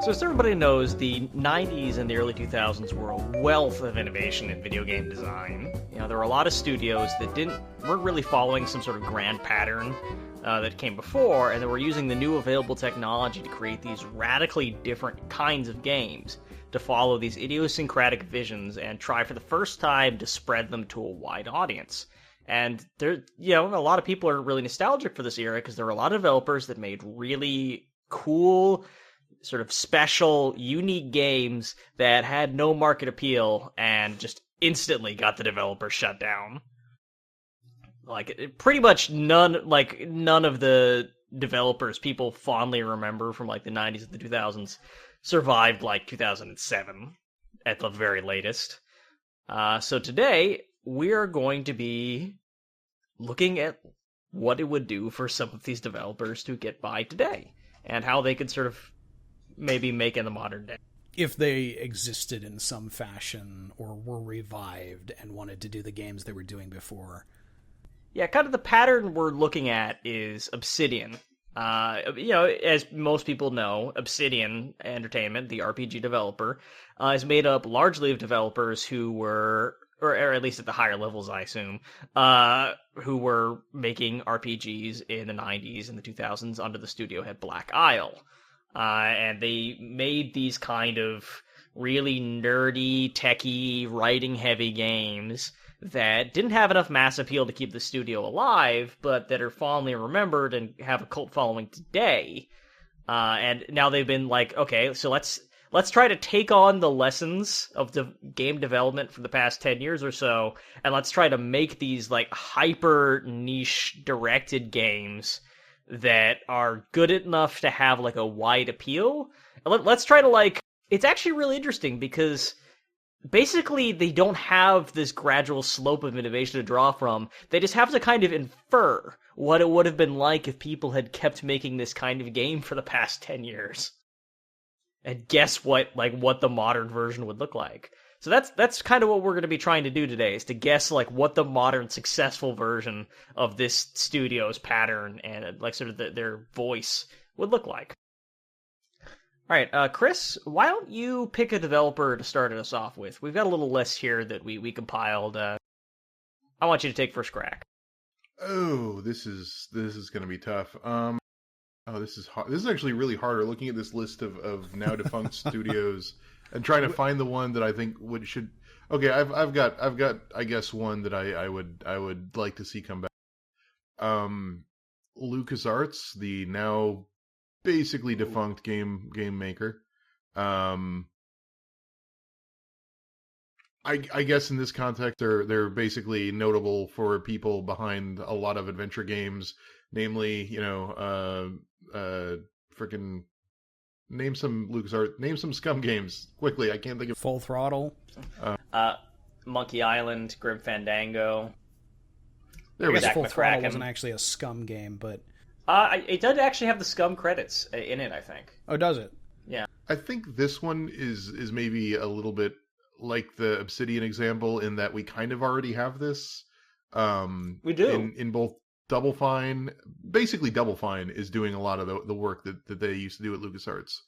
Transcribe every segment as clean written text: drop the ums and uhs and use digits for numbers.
So as everybody knows, the 90s and the early 2000s were a wealth of innovation in video game design. You know, there were a lot of studios that weren't really following some sort of grand pattern that came before, and they were using the new available technology to create these radically different kinds of games to follow these idiosyncratic visions and try for the first time to spread them to a wide audience. And there, you know, a lot of people are really nostalgic for this era because there were a lot of developers that made really cool, sort of special, unique games that had no market appeal and just instantly got the developer shut down. Like, pretty much none of the developers people fondly remember from, like, the 90s and the 2000s survived, like, 2007 at the very latest. So today, we're going to be looking at what it would do for some of these developers to get by today, and how they could sort of maybe make in the modern day. If they existed in some fashion or were revived and wanted to do the games they were doing before. Yeah, kind of the pattern we're looking at is Obsidian. You know, as most people know, Obsidian Entertainment, the RPG developer, is made up largely of developers who were, or at least at the higher levels, I assume, who were making RPGs in the 90s and the 2000s under the studio head Black Isle. And they made these kind of really nerdy, techie, writing-heavy games that didn't have enough mass appeal to keep the studio alive, but that are fondly remembered and have a cult following today. And now they've been like, okay, so let's try to take on the lessons of the game development for the past 10 years or so, and let's try to make these like hyper niche directed games that are good enough to have like a wide appeal. Let's try to like, it's actually really interesting because basically they don't have this gradual slope of innovation to draw from. They just have to kind of infer what it would have been like if people had kept making this kind of game for the past 10 years. And guess what the modern version would look like. So that's kind of what we're going to be trying to do today, is to guess like what the modern successful version of this studio's pattern and like sort of their voice would look like. All right, Chris, why don't you pick a developer to start us off with? We've got a little list here that we compiled. I want you to take first crack. Oh, this is going to be tough. This is hard. This is actually really harder looking at this list of now defunct studios and trying to find the one that I think should. Okay, I've got I guess one that I would like to see come back. LucasArts, the now basically defunct game maker. I guess in this context they're basically notable for people behind a lot of adventure games, namely, you know, freaking name some LucasArts, name some Scum games quickly. I can't think of Full Throttle, Monkey Island, Grim Fandango. I guess Full Throttle wasn't actually a Scum game, but it does actually have the Scum credits in it, I think. Oh, does it? Yeah. I think this one is maybe a little bit like the Obsidian example in that we kind of already have this. We do. In both Double Fine. Basically, Double Fine is doing a lot of the work that they used to do at LucasArts.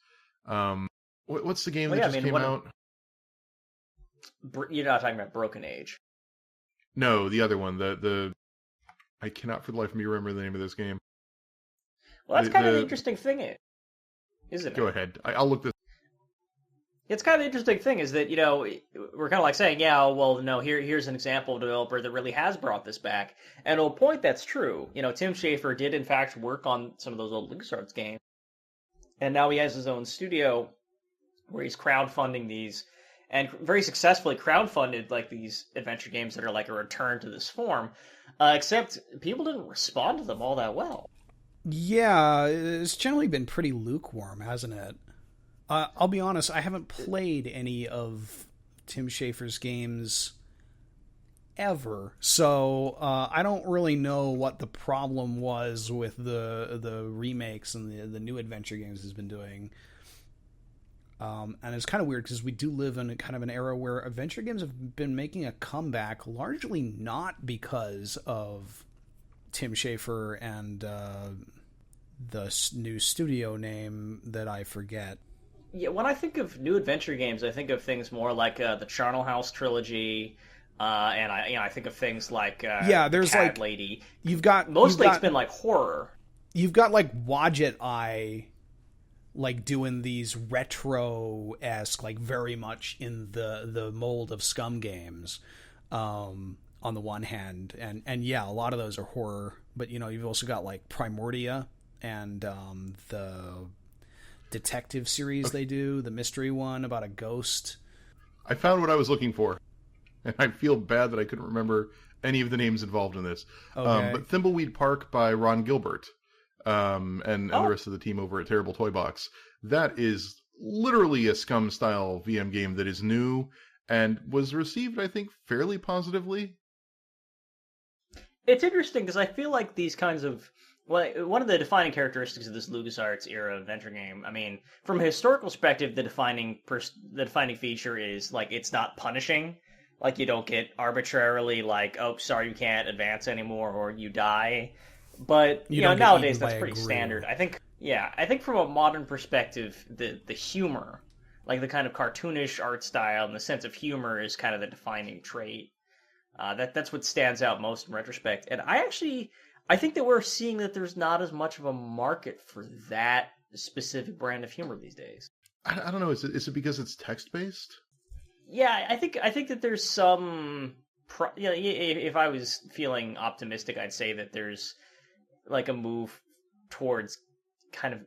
What's the game that just came out? You're not talking about Broken Age. No, the other one. The I cannot for the life of me remember the name of this game. Well, that's kind of an interesting thing, isn't it? Go ahead. I'll look this. It's kind of an interesting thing is that, you know, we're kind of like saying, yeah, well, no, here's an example of a developer that really has brought this back. And to a point, that's true. You know, Tim Schafer did, in fact, work on some of those old LucasArts games. And now he has his own studio where he's crowdfunding these, and very successfully crowdfunded, like, these adventure games that are like a return to this form. Except people didn't respond to them all that well. Yeah, it's generally been pretty lukewarm, hasn't it? I'll be honest, I haven't played any of Tim Schafer's games ever. So I don't really know what the problem was with the remakes and the new adventure games he's been doing. And it's kind of weird because we do live in kind of an era where adventure games have been making a comeback, largely not because of Tim Schafer and the new studio name that I forget. Yeah, when I think of new adventure games, I think of things more like the Charnel House trilogy, and I think of things like there's Cat like Lady. Mostly it's been like horror. You've got like Wadjet Eye, like doing these retro-esque, like very much in the mold of Scum games, on the one hand, and yeah, a lot of those are horror. But you've also got like Primordia and the detective series they do, the mystery one about a ghost. I found what I was looking for, and I feel bad that I couldn't remember any of the names involved in this. Okay. But Thimbleweed Park by Ron Gilbert, and the rest of the team over at Terrible Toy Box. That is literally a Scum-style VM game that is new and was received, I think, fairly positively. It's interesting because I feel like these kinds of one of the defining characteristics of this LucasArts era adventure game. I mean, from a historical perspective, the defining feature is like it's not punishing. Like you don't get arbitrarily like, oh, sorry, you can't advance anymore, or you die. But nowadays that's pretty standard. I think from a modern perspective, the humor, like the kind of cartoonish art style and the sense of humor, is kind of the defining trait. That's what stands out most in retrospect. And I think that we're seeing that there's not as much of a market for that specific brand of humor these days. I don't know. Is it because it's text based? Yeah, I think that there's some. If I was feeling optimistic, I'd say that there's like a move towards kind of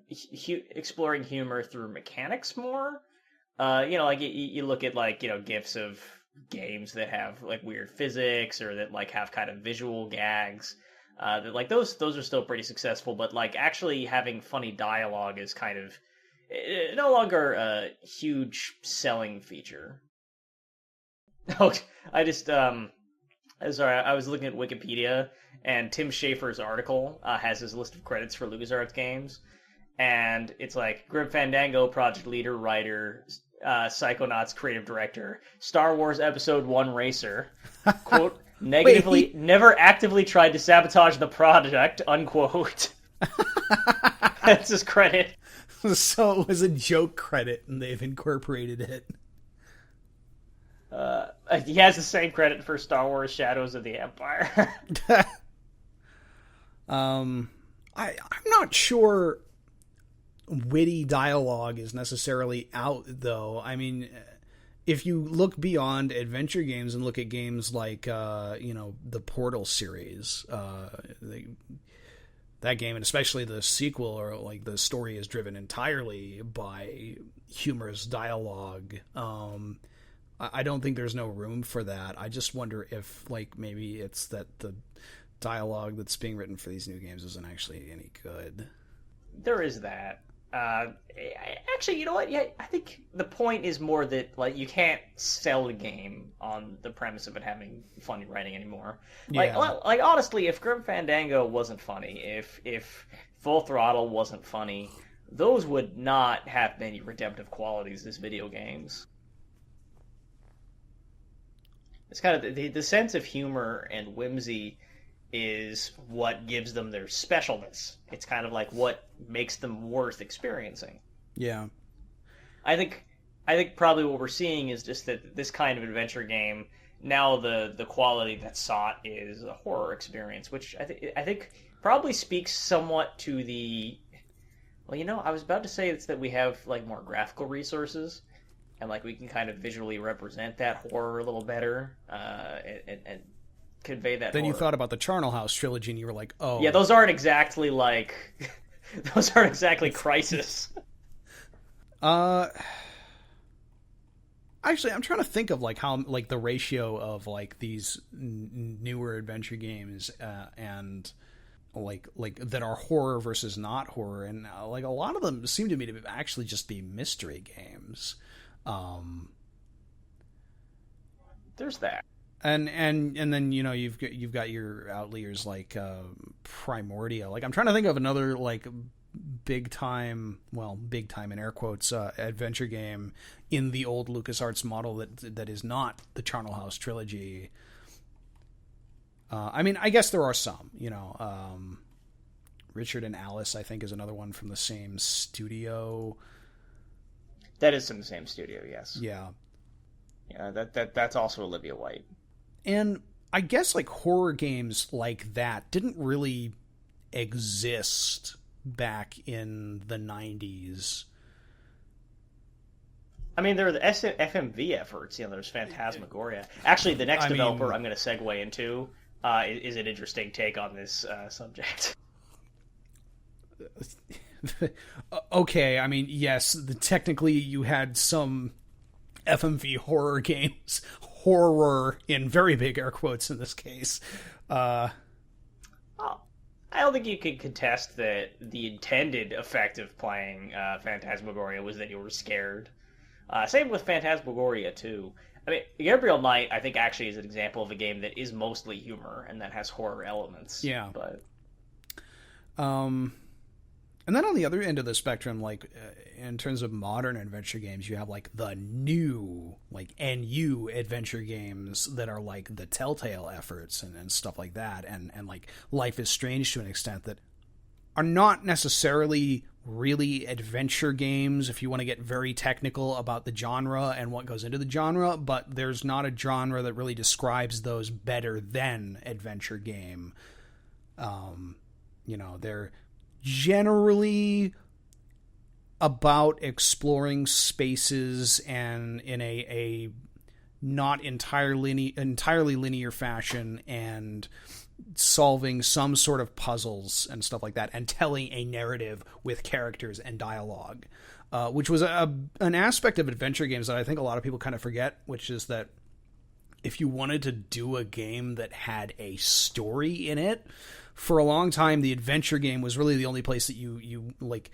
exploring humor through mechanics more. Like you look at like gifs of games that have like weird physics or that like have kind of visual gags. That like those are still pretty successful, but like actually having funny dialogue is kind of no longer a huge selling feature. Oh, I was looking at Wikipedia, and Tim Schafer's article has his list of credits for LucasArts games, and it's like Grim Fandango project leader, writer, Psychonauts creative director, Star Wars Episode 1 racer, quote, negatively, never actively tried to sabotage the project, unquote. That's his credit. So it was a joke credit, and they've incorporated it. He has the same credit for Star Wars Shadows of the Empire. I'm not sure witty dialogue is necessarily out, though. I mean, if you look beyond adventure games and look at games like, the Portal series, that game, and especially the sequel, or like the story is driven entirely by humorous dialogue. I don't think there's no room for that. I just wonder if, like, maybe it's that the dialogue that's being written for these new games isn't actually any good. There is that. Actually, you know what? Yeah, I think the point is more that like you can't sell a game on the premise of it having funny writing anymore. Like, Yeah. like honestly, if Grim Fandango wasn't funny, if Full Throttle wasn't funny, those would not have many redemptive qualities as video games. It's kind of the sense of humor and whimsy is what gives them their specialness. It's kind of like what makes them worth experiencing. Yeah. I think probably what we're seeing is just that this kind of adventure game, now the quality that's sought is a horror experience, which I think probably speaks somewhat to the. Well, I was about to say it's that we have like more graphical resources, and like we can kind of visually represent that horror a little better, and convey that. Then horror. you thought about the Charnel House trilogy, and you were like, "Oh, Yeah, those aren't exactly like, those aren't exactly Crisis. Actually, I'm trying to think of like how like the ratio of like these newer adventure games and like that are horror versus not horror, and like a lot of them seem to me to actually just be mystery games. There's that. And then you've got your outliers like Primordia. Like I'm trying to think of another like big time in air quotes adventure game in the old LucasArts model that is not the Charnel House trilogy. I mean, I guess there are some. Richard and Alice, I think, is another one from the same studio. That is from the same studio, yes. Yeah. Yeah, that's also Olivia White. And I guess like horror games like that didn't really exist back in the 90s. I mean, there are the FMV efforts. There's Phantasmagoria. Actually, the next developer I'm going to segue into is an interesting take on this subject. Okay, I mean, yes, technically you had some FMV horror games. Horror in very big air quotes in this case. I don't think you can contest that the intended effect of playing Phantasmagoria was that you were scared. Same with Phantasmagoria, too. I mean, Gabriel Knight, I think, actually is an example of a game that is mostly humor and that has horror elements. Yeah. But and then on the other end of the spectrum, like in terms of modern adventure games, you have like the new, like NU adventure games that are like the Telltale efforts and stuff like that, and like Life is Strange to an extent, that are not necessarily really adventure games if you want to get very technical about the genre and what goes into the genre, but there's not a genre that really describes those better than adventure game. They're generally about exploring spaces and in a not entirely linear fashion, and solving some sort of puzzles and stuff like that, and telling a narrative with characters and dialogue, which was an aspect of adventure games that I think a lot of people kind of forget, which is that if you wanted to do a game that had a story in it, for a long time, the adventure game was really the only place that you like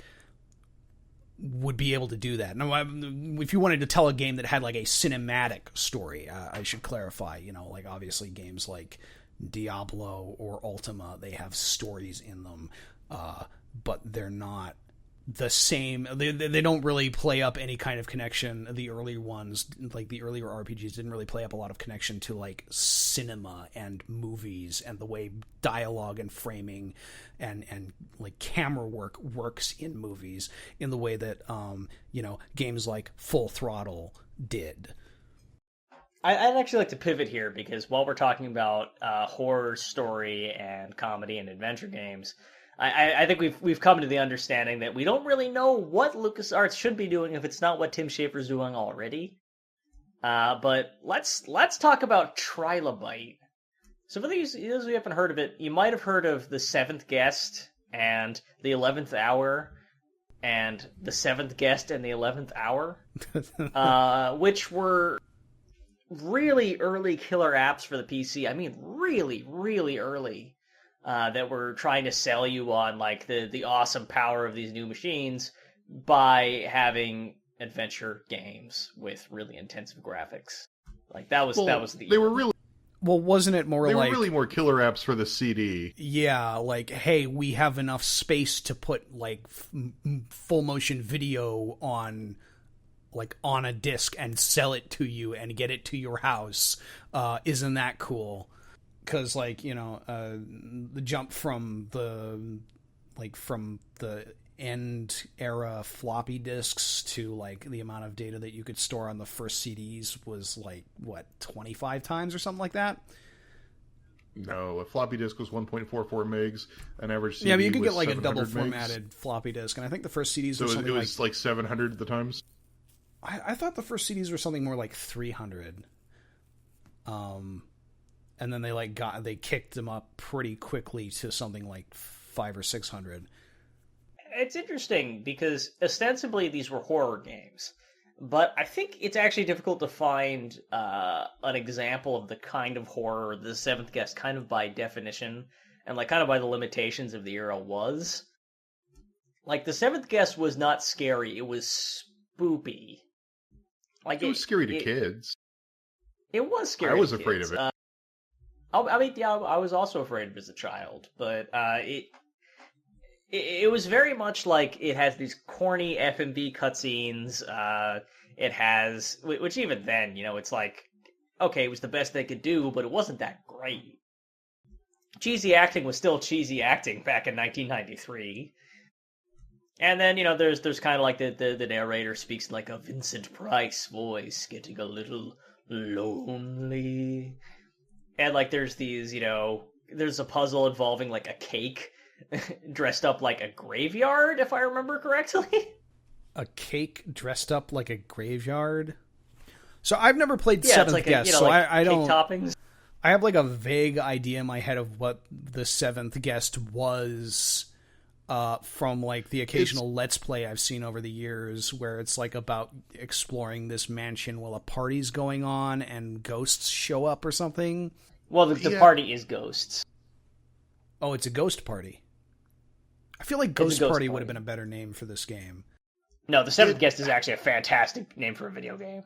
would be able to do that. Now, if you wanted to tell a game that had like a cinematic story, I should clarify, like obviously games like Diablo or Ultima, they have stories in them, but they're not the same. They don't really play up any kind of connection. The earlier ones, like the earlier RPGs, didn't really play up a lot of connection to like cinema and movies and the way dialogue and framing and like camera work works in movies in the way that games like Full Throttle did. I'd actually like to pivot here, because while we're talking about horror, story, and comedy and adventure games, I think we've come to the understanding that we don't really know what LucasArts should be doing if it's not what Tim Schafer's doing already. But let's talk about Trilobyte. So for those who haven't heard of it, you might have heard of The Seventh Guest and The 11th Hour and The Seventh Guest and The 11th Hour, which were really early killer apps for the PC. I mean, really, really early. That were trying to sell you on like the awesome power of these new machines by having adventure games with really intensive graphics. Like that was the they were really wasn't it more they like were really more killer apps for the CD? Yeah, like hey, we have enough space to put like full motion video on a disc and sell it to you and get it to your house. Isn't that cool? Because the jump from the end era floppy disks to like the amount of data that you could store on the first CDs was like what, 25 times or something like that. No, a floppy disk was 1.44 megs. An average CD yeah, but you could get like a 700 double megs. Formatted floppy disk, and I think the first CDs So were something it was like 700 at the times. I thought the first CDs were something more like 300. And then they kicked them up pretty quickly to something like 500 or 600. It's interesting because ostensibly these were horror games, but I think it's actually difficult to find an example of the kind of horror The Seventh Guest, kind of by definition and like kind of by the limitations of the era, was. Like The Seventh Guest was not scary; it was spoopy. Like it was scary to kids. It was scary. I was afraid of it. I mean, yeah, I was also afraid of it as a child, but it was very much like it has these corny FMV cutscenes. It has, which even then, it's like, okay, it was the best they could do, but it wasn't that great. Cheesy acting was still cheesy acting back in 1993. And then, there's kind of like the narrator speaks like a Vincent Price voice, getting a little lonely. And, like, there's these, there's a puzzle involving, like, a cake dressed up like a graveyard, if I remember correctly. A cake dressed up like a graveyard? So I've never played Seventh Guest, so like I don't... toppings. I have, like, a vague idea in my head of what the Seventh Guest was from, like, the occasional Let's Play I've seen over the years, where it's, like, about exploring this mansion while a party's going on and ghosts show up or something. Well, the party is ghosts. Oh, it's a ghost party. I feel like Ghost Party would have been a better name for this game. No, the Seventh Guest is actually a fantastic name for a video game.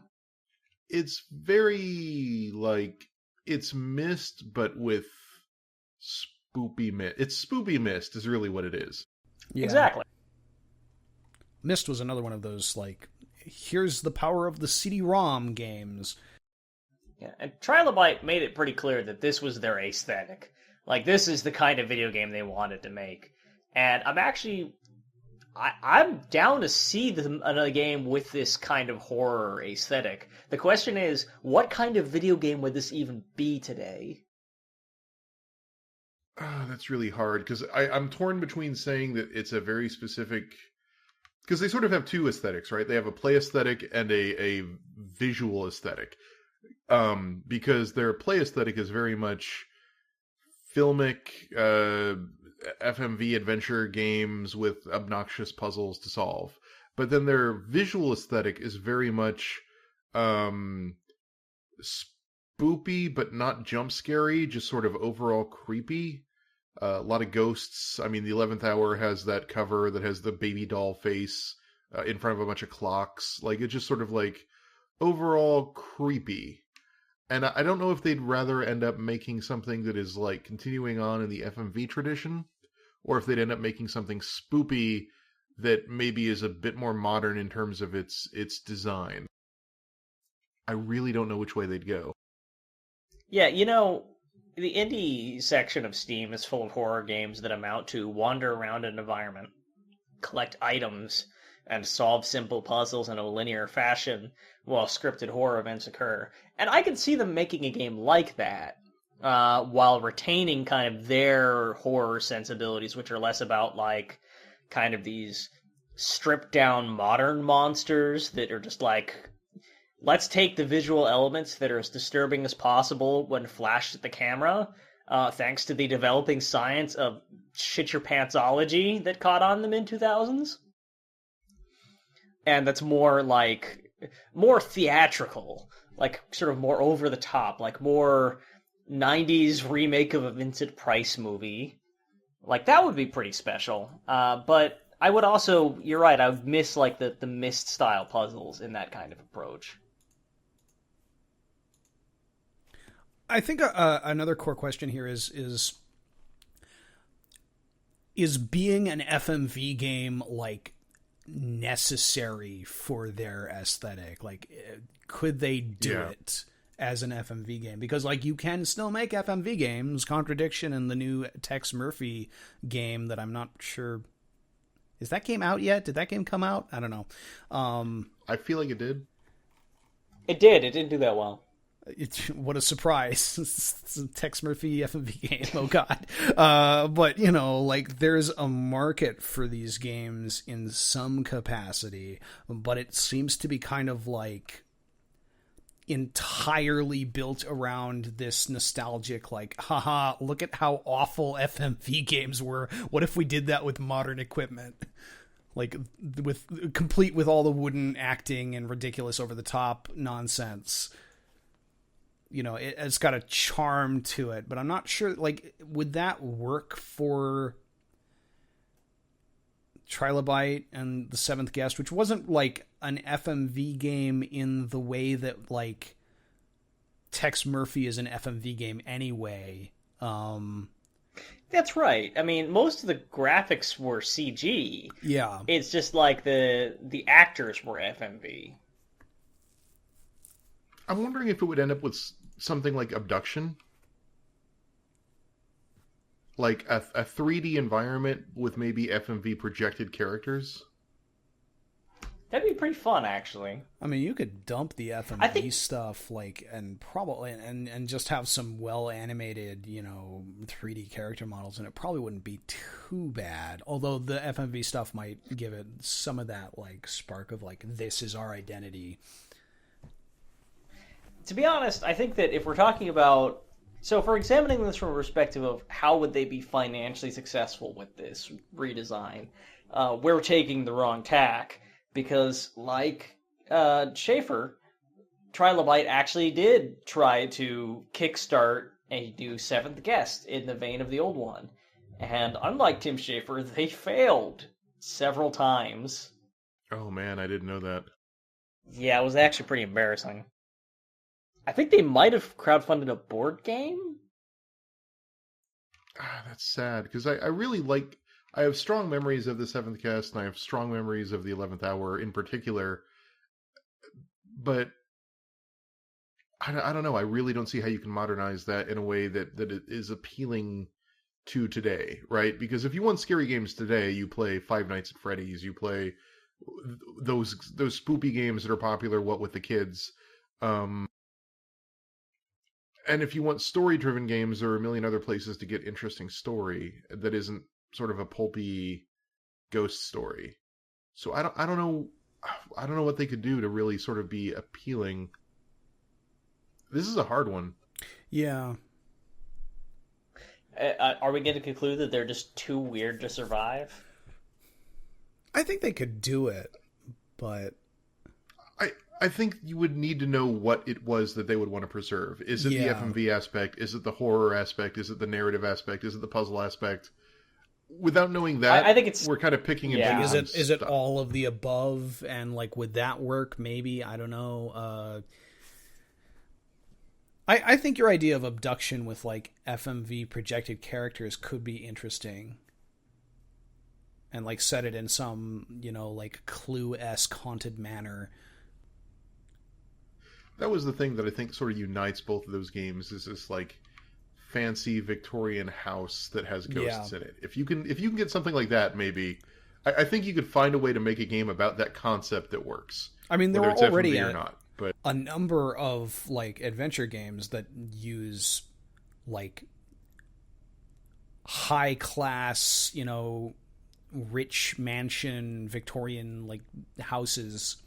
It's very, like, it's Myst, but with spoopy Myst. It's spoopy Myst is really what it is. Yeah. Exactly. Myst was another one of those, like, here's the power of the CD-ROM games. Yeah, and Trilobyte made it pretty clear that this was their aesthetic. Like, this is the kind of video game they wanted to make. And I'm down to see another game with this kind of horror aesthetic. The question is, what kind of video game would this even be today? Oh, that's really hard, because I'm torn between saying that it's a very specific... Because they sort of have two aesthetics, right? They have a play aesthetic and a visual aesthetic. Because their play aesthetic is very much filmic, FMV adventure games with obnoxious puzzles to solve. But then their visual aesthetic is very much spoopy, but not jump scary, just sort of overall creepy. A lot of ghosts. I mean, the 11th Hour has that cover that has the baby doll face in front of a bunch of clocks. Like, it's just sort of like overall creepy. And I don't know if they'd rather end up making something that is like continuing on in the FMV tradition, or if they'd end up making something spoopy that maybe is a bit more modern in terms of its design. I really don't know which way they'd go. Yeah, the indie section of Steam is full of horror games that amount to wander around an environment, collect items, and solve simple puzzles in a linear fashion while scripted horror events occur. And I can see them making a game like that, while retaining kind of their horror sensibilities, which are less about, like, kind of these stripped-down modern monsters that are just like, let's take the visual elements that are as disturbing as possible when flashed at the camera, thanks to the developing science of shit-your-pantsology that caught on the mid-2000s. And that's more theatrical, like sort of more over the top, like more 90s remake of a Vincent Price movie. Like, that would be pretty special. But I would also, you're right, I would miss like the Myst style puzzles in that kind of approach. I think another core question here is being an FMV game, like, necessary for their aesthetic? Like, could they do it as an FMV game? Because, like, you can still make FMV games. Contradiction in the new Tex Murphy game that I'm not sure... Is that game out yet? Did that game come out? I don't know. I feel like it did. It did. It didn't do that well. What a surprise. It's a Tex Murphy FMV game. Oh, God. But, like, there's a market for these games in some capacity, but it seems to be kind of, like, entirely built around this nostalgic, like, haha, look at how awful FMV games were. What if we did that with modern equipment? Like, complete with all the wooden acting and ridiculous over-the-top nonsense. It's got a charm to it, but I'm not sure, like, would that work for Trilobyte and the Seventh Guest, which wasn't, like, an FMV game in the way that, like, Tex Murphy is an FMV game anyway. That's right. I mean, most of the graphics were CG. Yeah. It's just like the actors were FMV. I'm wondering if it would end up with something like Abduction. Like a 3D environment with maybe FMV projected characters. That'd be pretty fun, actually. I mean, you could dump the FMV stuff, like, and probably and just have some well animated, 3D character models, and it probably wouldn't be too bad. Although the FMV stuff might give it some of that like spark of like, this is our identity. To be honest, I think that if we're talking about, so if we're examining this from a perspective of how would they be financially successful with this redesign, we're taking the wrong tack. Because, like Schaefer, Trilobyte actually did try to kickstart a new seventh guest in the vein of the old one. And unlike Tim Schaefer, they failed several times. Oh man, I didn't know that. Yeah, it was actually pretty embarrassing. I think they might have crowdfunded a board game? That's sad, because I really like... I have strong memories of the Seventh Guest, and I have strong memories of the 11th Hour in particular. But I don't know. I really don't see how you can modernize that in a way that it is appealing to today, right? Because if you want scary games today, you play Five Nights at Freddy's, you play those spoopy games that are popular, what with the kids. And if you want story-driven games, there are a million other places to get interesting story that isn't sort of a pulpy ghost story. So I don't know what they could do to really sort of be appealing. This is a hard one. Yeah. Are we going to conclude that they're just too weird to survive? I think they could do it, but I think you would need to know what it was that they would want to preserve. Is it the FMV aspect? Is it the horror aspect? Is it the narrative aspect? Is it the puzzle aspect? Without knowing that, I think we're kind of picking and choosing. Is it all of the above? And like, would that work? Maybe, I don't know. I think your idea of abduction with like FMV projected characters could be interesting, and like set it in some like Clue-esque haunted manner. That was the thing that I think sort of unites both of those games. Is this like fancy Victorian house that has ghosts in it. If you can get something like that, maybe I think you could find a way to make a game about that concept that works. I mean, there were already a number of like adventure games that use like high class, rich mansion Victorian like houses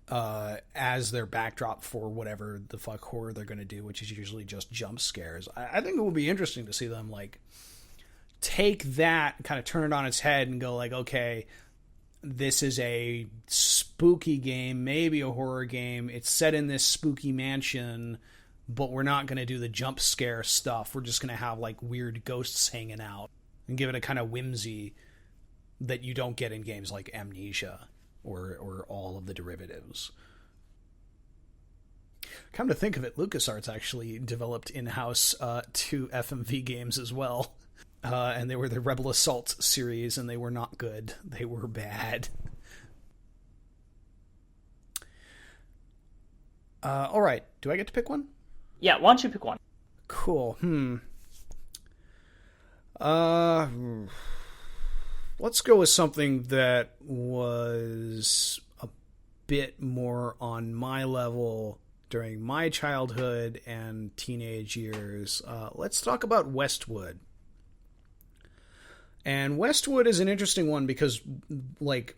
as their backdrop for whatever the fuck horror they're going to do, which is usually just jump scares. I think it would be interesting to see them like take that, kind of turn it on its head and go like, okay, this is a spooky game, maybe a horror game. It's set in this spooky mansion, but we're not going to do the jump scare stuff. We're just going to have like weird ghosts hanging out and give it a kind of whimsy that you don't get in games like Amnesia or all of the derivatives. Come to think of it, LucasArts actually developed in-house 2 FMV games as well. And they were the Rebel Assault series, and they were not good. They were bad. All right. Do I get to pick one? Yeah, why don't you pick one? Cool. Let's go with something that was a bit more on my level during my childhood and teenage years. Let's talk about Westwood. And Westwood is an interesting one because, like,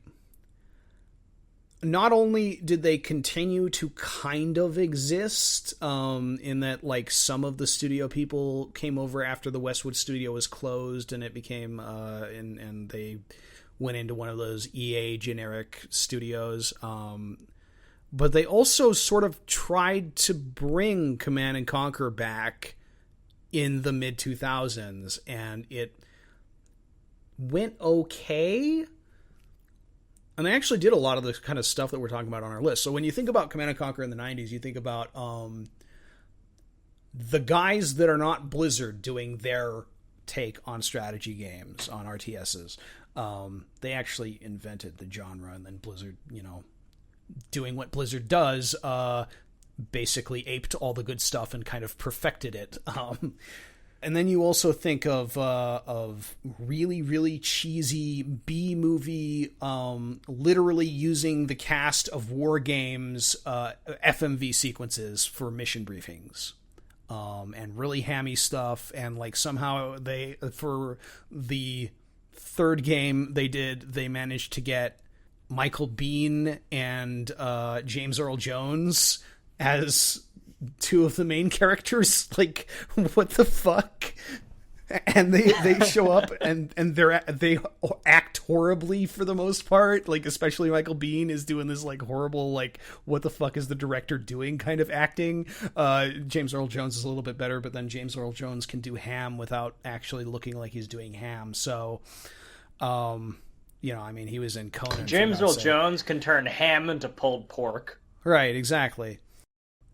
not only did they continue to kind of exist, in that, like, some of the studio people came over after the Westwood studio was closed and it became, and they went into one of those EA generic studios, but they also sort of tried to bring Command & Conquer back in the mid-2000s, and it went okay. And they actually did a lot of the kind of stuff that we're talking about on our list. So when you think about Command & Conquer in the 90s, you think about the guys that are not Blizzard doing their take on strategy games, on RTSs, they actually invented the genre, and then Blizzard, doing what Blizzard does, basically aped all the good stuff and kind of perfected it. And then you also think of really, really cheesy B-movie, literally using the cast of war games, FMV sequences for mission briefings. And really hammy stuff, and like somehow for the third game they managed to get Michael Biehn and James Earl Jones as two of the main characters. Like, what the fuck? And they show up and they act horribly for the most part. Like, especially Michael Biehn is doing this like horrible, like, what the fuck is the director doing kind of acting. James Earl Jones is a little bit better, but then James Earl Jones can do ham without actually looking like he's doing ham. So, I mean, he was in Conan. James Earl Jones can turn ham into pulled pork. Right, exactly.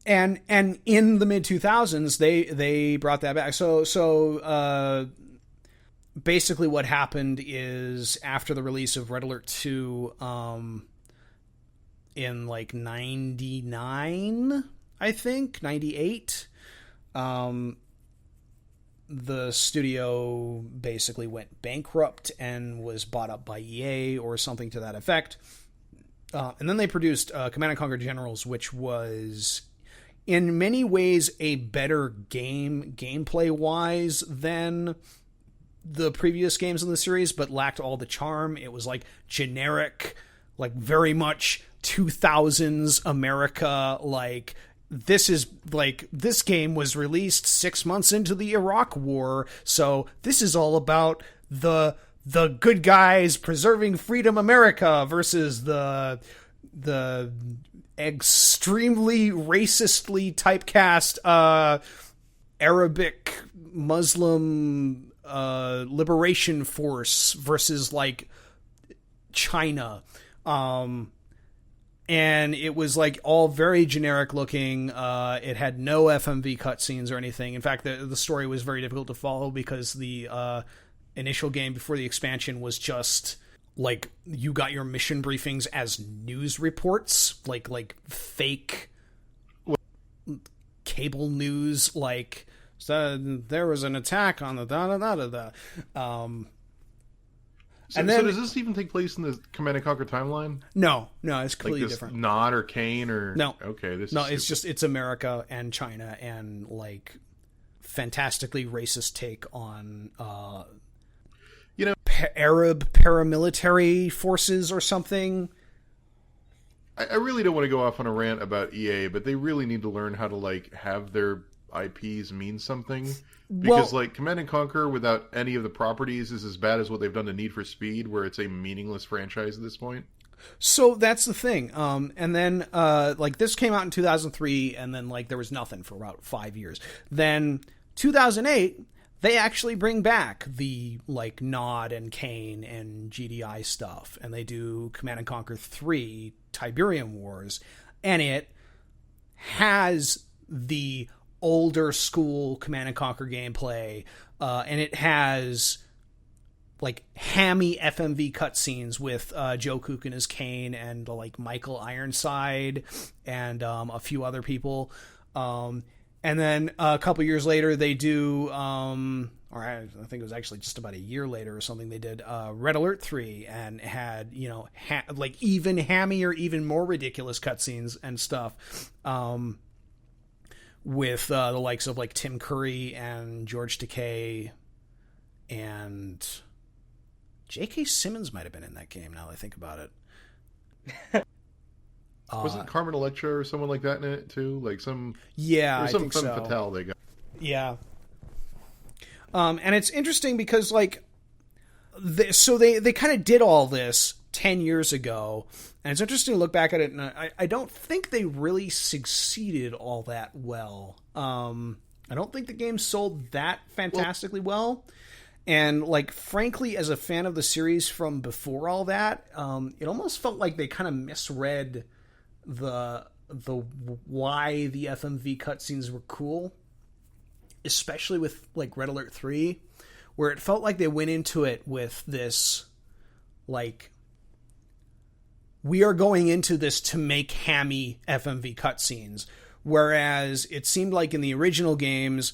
And in the mid 2000s, they brought that back. So basically, what happened is after the release of Red Alert 2, in like 99, I think 98, the studio basically went bankrupt and was bought up by EA or something to that effect. And then they produced Command & Conquer Generals, which was in many ways a better gameplay-wise than the previous games in the series, but lacked all the charm. It was like generic, like very much 2000s America. Like, this game was released 6 months into the Iraq War, so this is all about the good guys preserving freedom America versus the extremely racistly typecast Arabic Muslim liberation force versus like China. And it was like all very generic looking. It had no FMV cutscenes or anything. In fact, the story was very difficult to follow because the initial game before the expansion was just like you got your mission briefings as news reports, like fake cable news, like there was an attack on the da-da-da-da-da. So does this even take place in the Command & Conquer timeline? No, it's completely like this different. Nod or Kane or no? Okay, it's America and China and like fantastically racist take on Arab paramilitary forces or something. I really don't want to go off on a rant about EA, but they really need to learn how to like have their IPs mean something. Because like Command & Conquer without any of the properties is as bad as what they've done to Need for Speed, where it's a meaningless franchise at this point. So that's the thing. And then like this came out in 2003, and then like there was nothing for about 5 years. Then 2008, they actually bring back the like Nod and Kane and GDI stuff, and they do Command & Conquer 3 Tiberium Wars, and it has the older school Command & Conquer gameplay, and it has like hammy FMV cutscenes with Joe Kukin as Kane and like Michael Ironside and a few other people. And then a couple years later, they do, or I think it was actually just about a year later or something, they did Red Alert 3 and had, like even hammier, even more ridiculous cutscenes and stuff with the likes of like Tim Curry and George Takei, and J.K. Simmons might have been in that game now that I think about it. Wasn't Carmen Electra or someone like that in it too? Like some I some think femme so. fatale they got. Yeah. And it's interesting because like they kind of did all this 10 years ago, and it's interesting to look back at it, and I don't think they really succeeded all that well. I don't think the game sold that fantastically well. And like, frankly, as a fan of the series from before all that, it almost felt like they kind of misread the why the FMV cutscenes were cool. especially with like Red Alert 3, where it felt like they went into it with this, like, we are going into this to make hammy FMV cutscenes, whereas it seemed like in the original games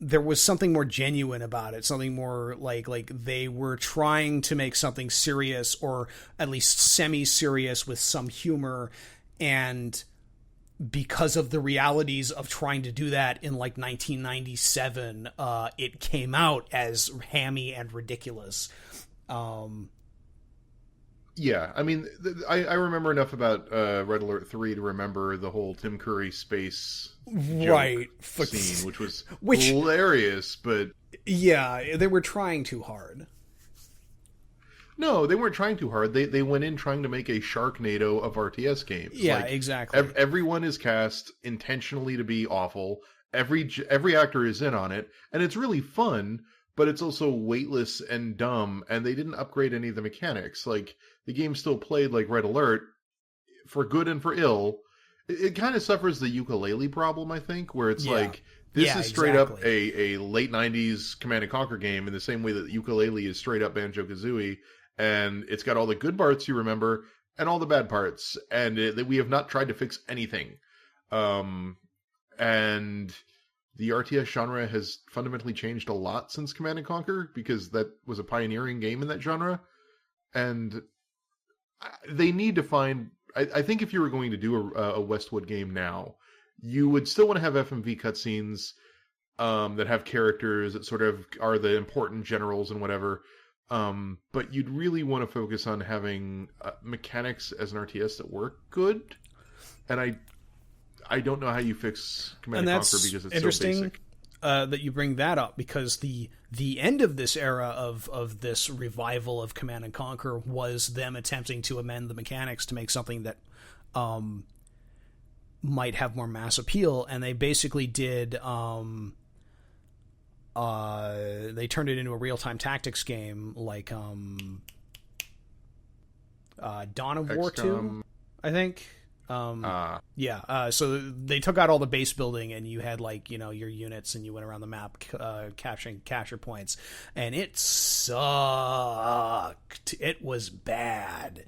there was something more genuine about it, something more like they were trying to make something serious, or at least semi-serious with some humor, and because of the realities of trying to do that in like 1997, it came out as hammy and ridiculous. Yeah, I mean, I remember enough about Red Alert 3 to remember the whole Tim Curry space joke scene, which was hilarious, but... Yeah, they were trying too hard. No, they weren't trying too hard. They went in trying to make a Sharknado of RTS games. Yeah, like, exactly. Everyone is cast intentionally to be awful. Every actor is in on it, and it's really fun, but it's also weightless and dumb, and they didn't upgrade any of the mechanics. Like, the game still played like Red Alert, for good and for ill. It kind of suffers the ukulele problem, I think, where it's like, this is straight up a late 90s Command & Conquer game in the same way that ukulele is straight up Banjo-Kazooie, and it's got all the good parts you remember, and all the bad parts, and we have not tried to fix anything. And the RTS genre has fundamentally changed a lot since Command & Conquer, because that was a pioneering game in that genre. And they need to find... I think if you were going to do a Westwood game now, you would still want to have FMV cutscenes that have characters that sort of are the important generals and whatever. But you'd really want to focus on having mechanics as an RTS that work good. And I don't know how you fix Command & Conquer because it's interesting, so basic. That you bring that up, because the end of this era of this revival of Command & Conquer was them attempting to amend the mechanics to make something that might have more mass appeal, and they basically did they turned it into a real-time tactics game like Dawn of War 2, I think. So they took out all the base building, and you had like, your units, and you went around the map capturing capture points, and it sucked. It was bad.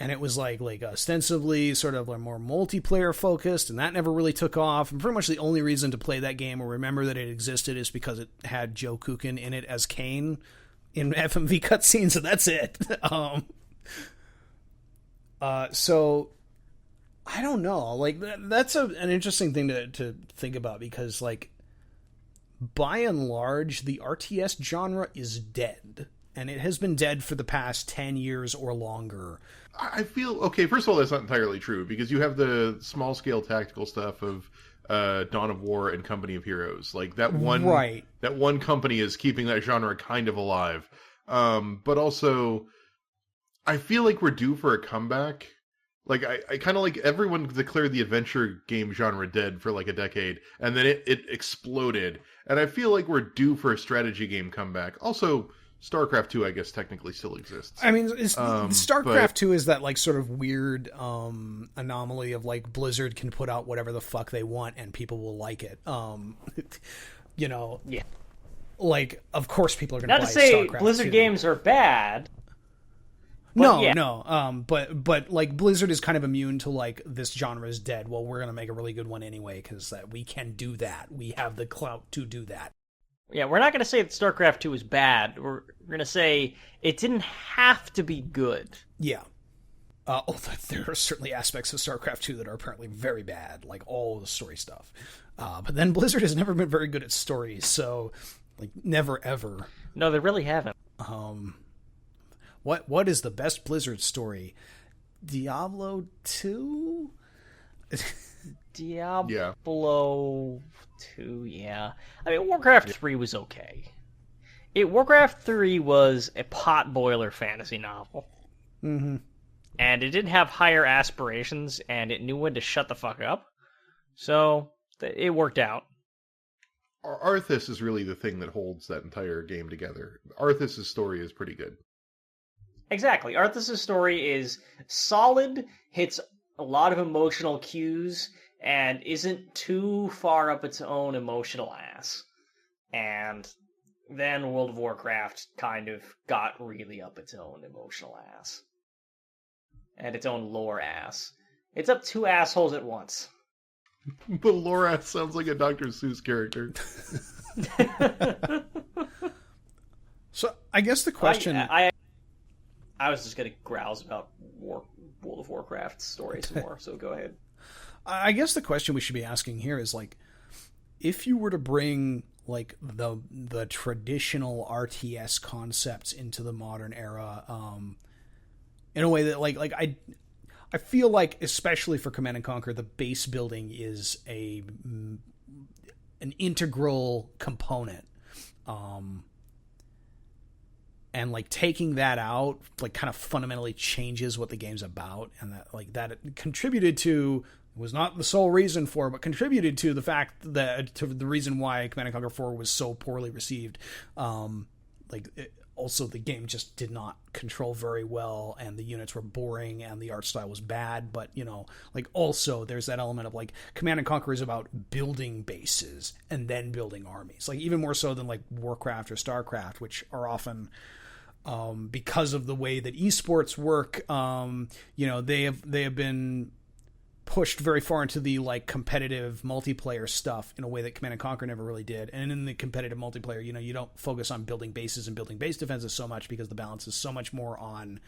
And it was like ostensibly sort of like more multiplayer focused, and that never really took off. And pretty much the only reason to play that game or remember that it existed is because it had Joe Kukin in it as Kane in FMV cutscenes, so that's it. So I don't know. Like, that's an interesting thing to think about, because like, by and large, the RTS genre is dead, and it has been dead for the past 10 years or longer. I feel, okay, first of all, that's not entirely true, because you have the small-scale tactical stuff of Dawn of War and Company of Heroes. Like, that one company is keeping that genre kind of alive. But also, I feel like we're due for a comeback. Like, I kind of like, everyone declared the adventure game genre dead for like a decade, and then it exploded. And I feel like we're due for a strategy game comeback. Also, StarCraft 2, I guess, technically still exists. I mean, StarCraft 2 is that, like, sort of weird anomaly of, like, Blizzard can put out whatever the fuck they want and people will like it. Yeah. Like, of course people are going to buy StarCraft 2. Not to say Blizzard games are bad. But like, Blizzard is kind of immune to, like, this genre is dead. Well, we're going to make a really good one anyway, because we can do that. We have the clout to do that. Yeah, we're not going to say that StarCraft 2 is bad. We're going to say it didn't have to be good. Yeah. Although there are certainly aspects of StarCraft 2 that are apparently very bad, like all the story stuff. But then Blizzard has never been very good at stories, so, like, never ever. No, they really haven't. What is the best Blizzard story? Diablo 2? Diablo 2, yeah. I mean, Warcraft 3 was okay. Warcraft 3 was a potboiler fantasy novel. Mm-hmm. And it didn't have higher aspirations, and it knew when to shut the fuck up. So, it worked out. Arthas is really the thing that holds that entire game together. Arthas' story is pretty good. Exactly. Arthas' story is solid, hits a lot of emotional cues, and isn't too far up its own emotional ass. And then World of Warcraft kind of got really up its own emotional ass. And its own lore ass. It's up two assholes at once. The lore ass sounds like a Dr. Seuss character. So I guess the question... I was just going to grouse about World of Warcraft story some more, so go ahead. I guess the question we should be asking here is, like, if you were to bring, like, the traditional RTS concepts into the modern era, in a way that, like I feel like, especially for Command & Conquer, the base building is an integral component. And like taking that out, like kind of fundamentally changes what the game's about, and that contributed to, was not the sole reason for, but contributed to the fact that, to the reason why Command & Conquer 4 was so poorly received. Also the game just did not control very well, and the units were boring, and the art style was bad. But also there's that element of like Command & Conquer is about building bases and then building armies, like even more so than like Warcraft or Starcraft, which are often, because of the way that esports work, they have been pushed very far into the like competitive multiplayer stuff in a way that Command & Conquer never really did. And in the competitive multiplayer, you don't focus on building bases and building base defenses so much, because the balance is so much more on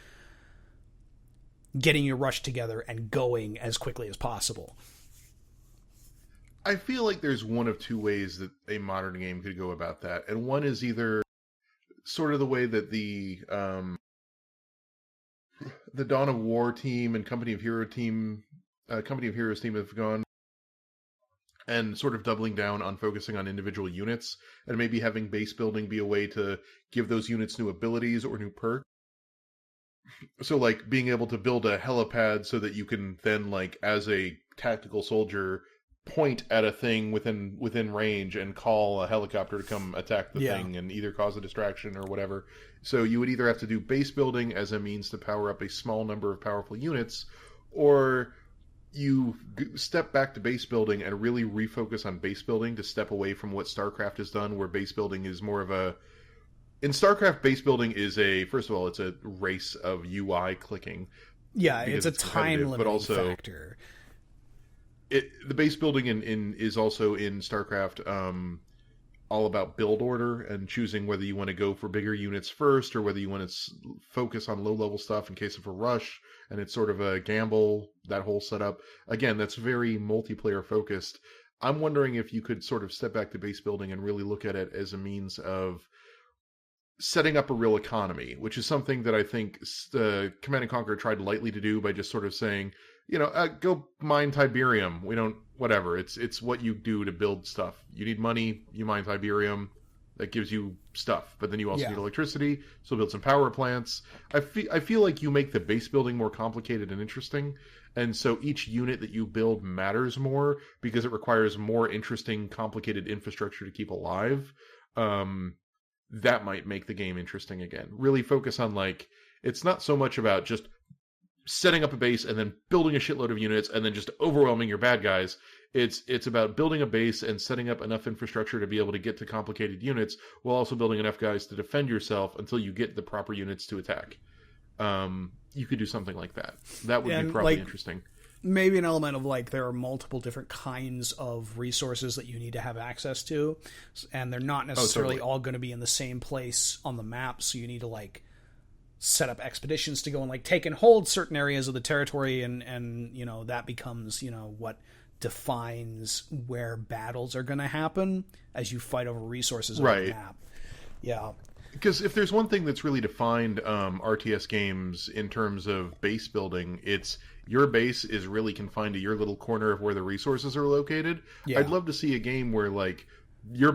getting your rush together and going as quickly as possible. I feel like there's one of two ways that a modern game could go about that. And one is either sort of the way that the Dawn of War team and Company of Heroes team have gone, and sort of doubling down on focusing on individual units, and maybe having base building be a way to give those units new abilities or new perks. So like being able to build a helipad so that you can then, like, as a tactical soldier, point at a thing within range and call a helicopter to come attack the thing and either cause a distraction or whatever. So you would either have to do base building as a means to power up a small number of powerful units, or you step back to base building and really refocus on base building to step away from what StarCraft has done, where base building is more of a... In StarCraft, base building is first of all, it's a race of UI clicking. Yeah, it's a time-limiting factor. The base building is also in StarCraft all about build order and choosing whether you want to go for bigger units first or whether you want to focus on low-level stuff in case of a rush, and it's sort of a gamble, that whole setup. Again, that's very multiplayer-focused. I'm wondering if you could sort of step back to base building and really look at it as a means of setting up a real economy, which is something that I think Command & Conquer tried lightly to do by just sort of saying, go mine Tiberium. We don't, whatever. It's what you do to build stuff. You need money, you mine Tiberium. That gives you stuff. But then you also need electricity, so build some power plants. I feel like you make the base building more complicated and interesting. And so each unit that you build matters more because it requires more interesting, complicated infrastructure to keep alive. That might make the game interesting again. Really focus on, like, it's not so much about just setting up a base and then building a shitload of units and then just overwhelming your bad guys. It's about building a base and setting up enough infrastructure to be able to get to complicated units while also building enough guys to defend yourself until you get the proper units to attack. You could do something like that. That would be probably interesting. Maybe an element of, like, there are multiple different kinds of resources that you need to have access to, and they're not necessarily all going to be in the same place on the map, so you need to, like, set up expeditions to go and, like, take and hold certain areas of the territory, and that becomes, what defines where battles are going to happen as you fight over resources on the map. Yeah. Because if there's one thing that's really defined RTS games in terms of base building, it's your base is really confined to your little corner of where the resources are located. Yeah. I'd love to see a game where, like, you're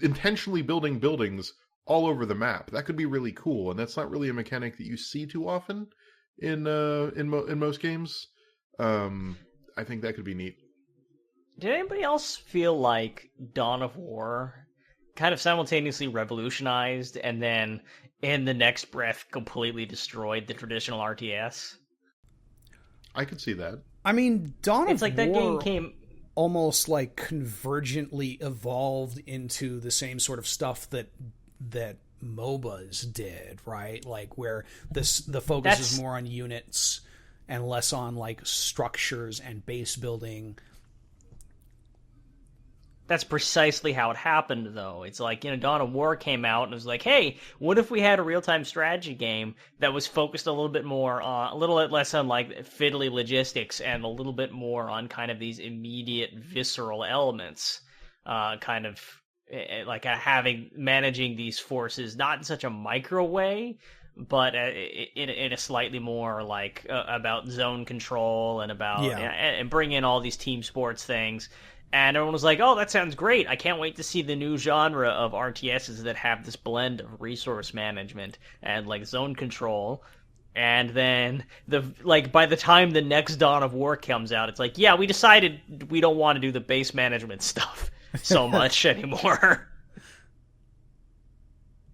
intentionally building buildings all over the map. That could be really cool, and that's not really a mechanic that you see too often in most games. I think that could be neat. Did anybody else feel like Dawn of War kind of simultaneously revolutionized and then in the next breath completely destroyed the traditional RTS? I could see that. I mean, Dawn It's of like War that game came... almost like convergently evolved into the same sort of stuff that MOBAs did, right? Like where the focus is more on units and less on like structures and base building. That's precisely how it happened, though. It's like, Dawn of War came out and it was like, hey, what if we had a real-time strategy game that was focused a little bit more on, a little bit less on, like, fiddly logistics and a little bit more on kind of these immediate visceral elements, kind of like managing these forces, not in such a micro way, but in a slightly more, like, about zone control and about, and bring in all these team sports things. And everyone was like, oh, that sounds great. I can't wait to see the new genre of RTSs that have this blend of resource management and, like, zone control. And then, by the time the next Dawn of War comes out, it's like, yeah, we decided we don't want to do the base management stuff so much anymore.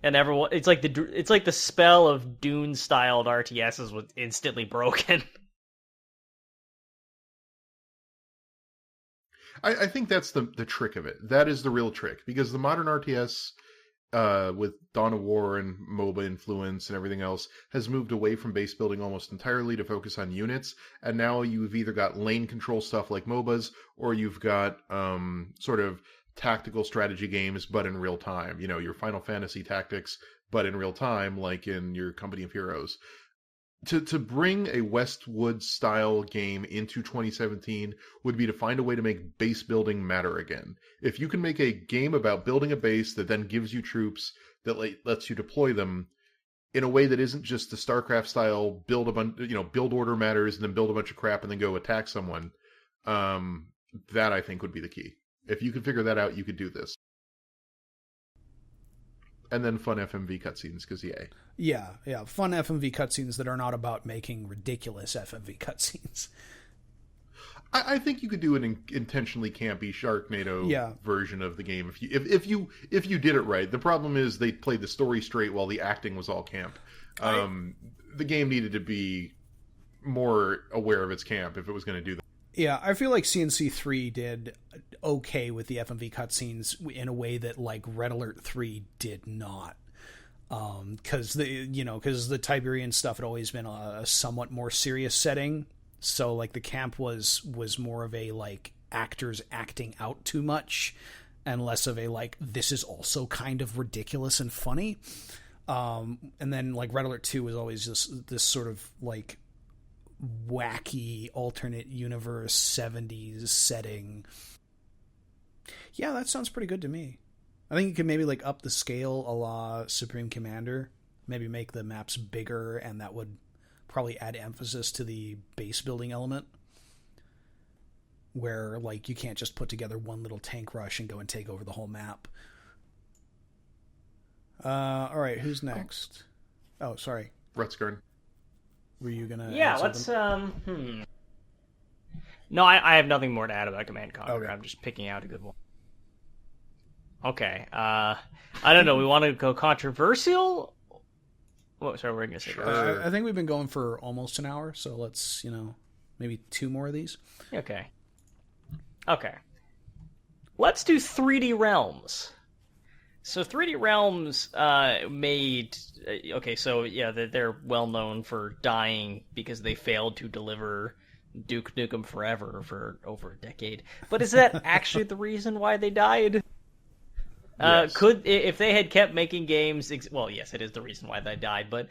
And everyone, it's like the spell of Dune-styled RTSs was instantly broken. I think that's the trick of it. That is the real trick, because the modern RTS, with Dawn of War and MOBA influence and everything else, has moved away from base building almost entirely to focus on units. And now you've either got lane control stuff like MOBAs, or you've got sort of tactical strategy games, but in real time. Your Final Fantasy Tactics, but in real time, like in your Company of Heroes. To bring a Westwood style game into 2017 would be to find a way to make base building matter again. If you can make a game about building a base that then gives you troops that lets you deploy them in a way that isn't just the StarCraft style build order matters and then build a bunch of crap and then go attack someone, that I think would be the key. If you could figure that out, you could do this. And then fun FMV cutscenes, because yay. Yeah, fun FMV cutscenes that are not about making ridiculous FMV cutscenes. I think you could do an intentionally campy Sharknado version of the game if you did it right. The problem is they played the story straight while the acting was all camp. The game needed to be more aware of its camp if it was going to do that. Yeah, I feel like CNC3 did okay with the FMV cutscenes in a way that, like, Red Alert 3 did not. Because the Tiberian stuff had always been a somewhat more serious setting. So, like, the camp was more of a, like, actors acting out too much and less of a, like, this is also kind of ridiculous and funny. And then, like, Red Alert 2 was always just this sort of, like, wacky alternate universe 70s setting. Yeah, that sounds pretty good to me. I think you could maybe like up the scale a la Supreme Commander, maybe make the maps bigger, and that would probably add emphasis to the base building element, where like you can't just put together one little tank rush and go and take over the whole map. All right, who's next? Oh, sorry, Rutsgarn. Were you gonna? Yeah, let's. No, I have nothing more to add about Command & Conquer. Okay. I'm just picking out a good one. Okay. I don't know. We want to go controversial. What? Sorry, we're gonna say. Sure. I think we've been going for almost an hour, so let's maybe 2 more of these. Okay. Let's do 3D Realms. So 3D Realms made... Okay, so yeah, they're well known for dying because they failed to deliver Duke Nukem Forever for over a decade. But is that actually the reason why they died? Yes. If they had kept making games... Well, yes, it is the reason why they died, but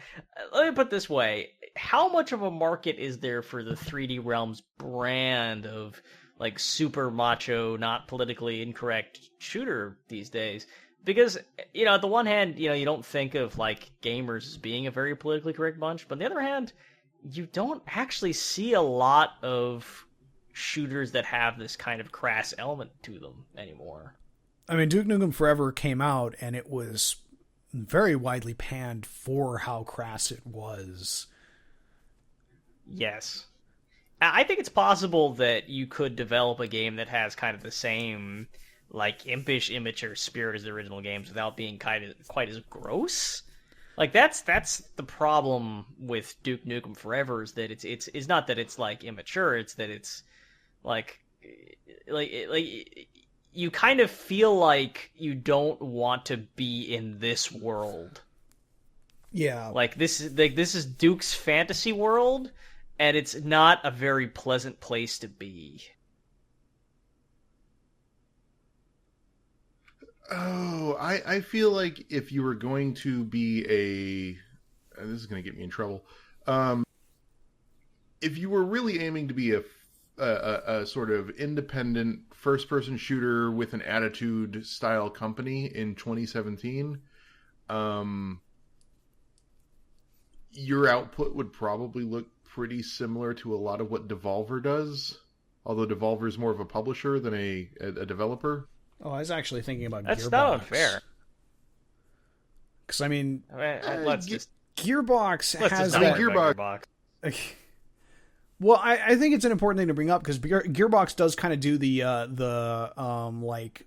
let me put it this way. How much of a market is there for the 3D Realms brand of like super macho, not politically incorrect shooter these days? Because, at the one hand, you don't think of, like, gamers as being a very politically correct bunch, but on the other hand, you don't actually see a lot of shooters that have this kind of crass element to them anymore. I mean, Duke Nukem Forever came out, and it was very widely panned for how crass it was. Yes. I think it's possible that you could develop a game that has kind of the same... like impish, immature spirit as the original games without being quite as gross. Like that's the problem with Duke Nukem Forever is that it's not that it's like immature, it's that it's like you kind of feel like you don't want to be in this world. Yeah. Like this is Duke's fantasy world, and it's not a very pleasant place to be. Oh, I feel like if you were going to be this is going to get me in trouble. If you were really aiming to be a sort of independent first-person shooter with an attitude style company in 2017, your output would probably look pretty similar to a lot of what Devolver does. Although Devolver is more of a publisher than a developer. Oh, I was actually thinking about That's Gearbox. not unfair. Because I mean, let's Gearbox has not that. Gearbox. Well, I think it's an important thing to bring up because Gearbox does kind of do the like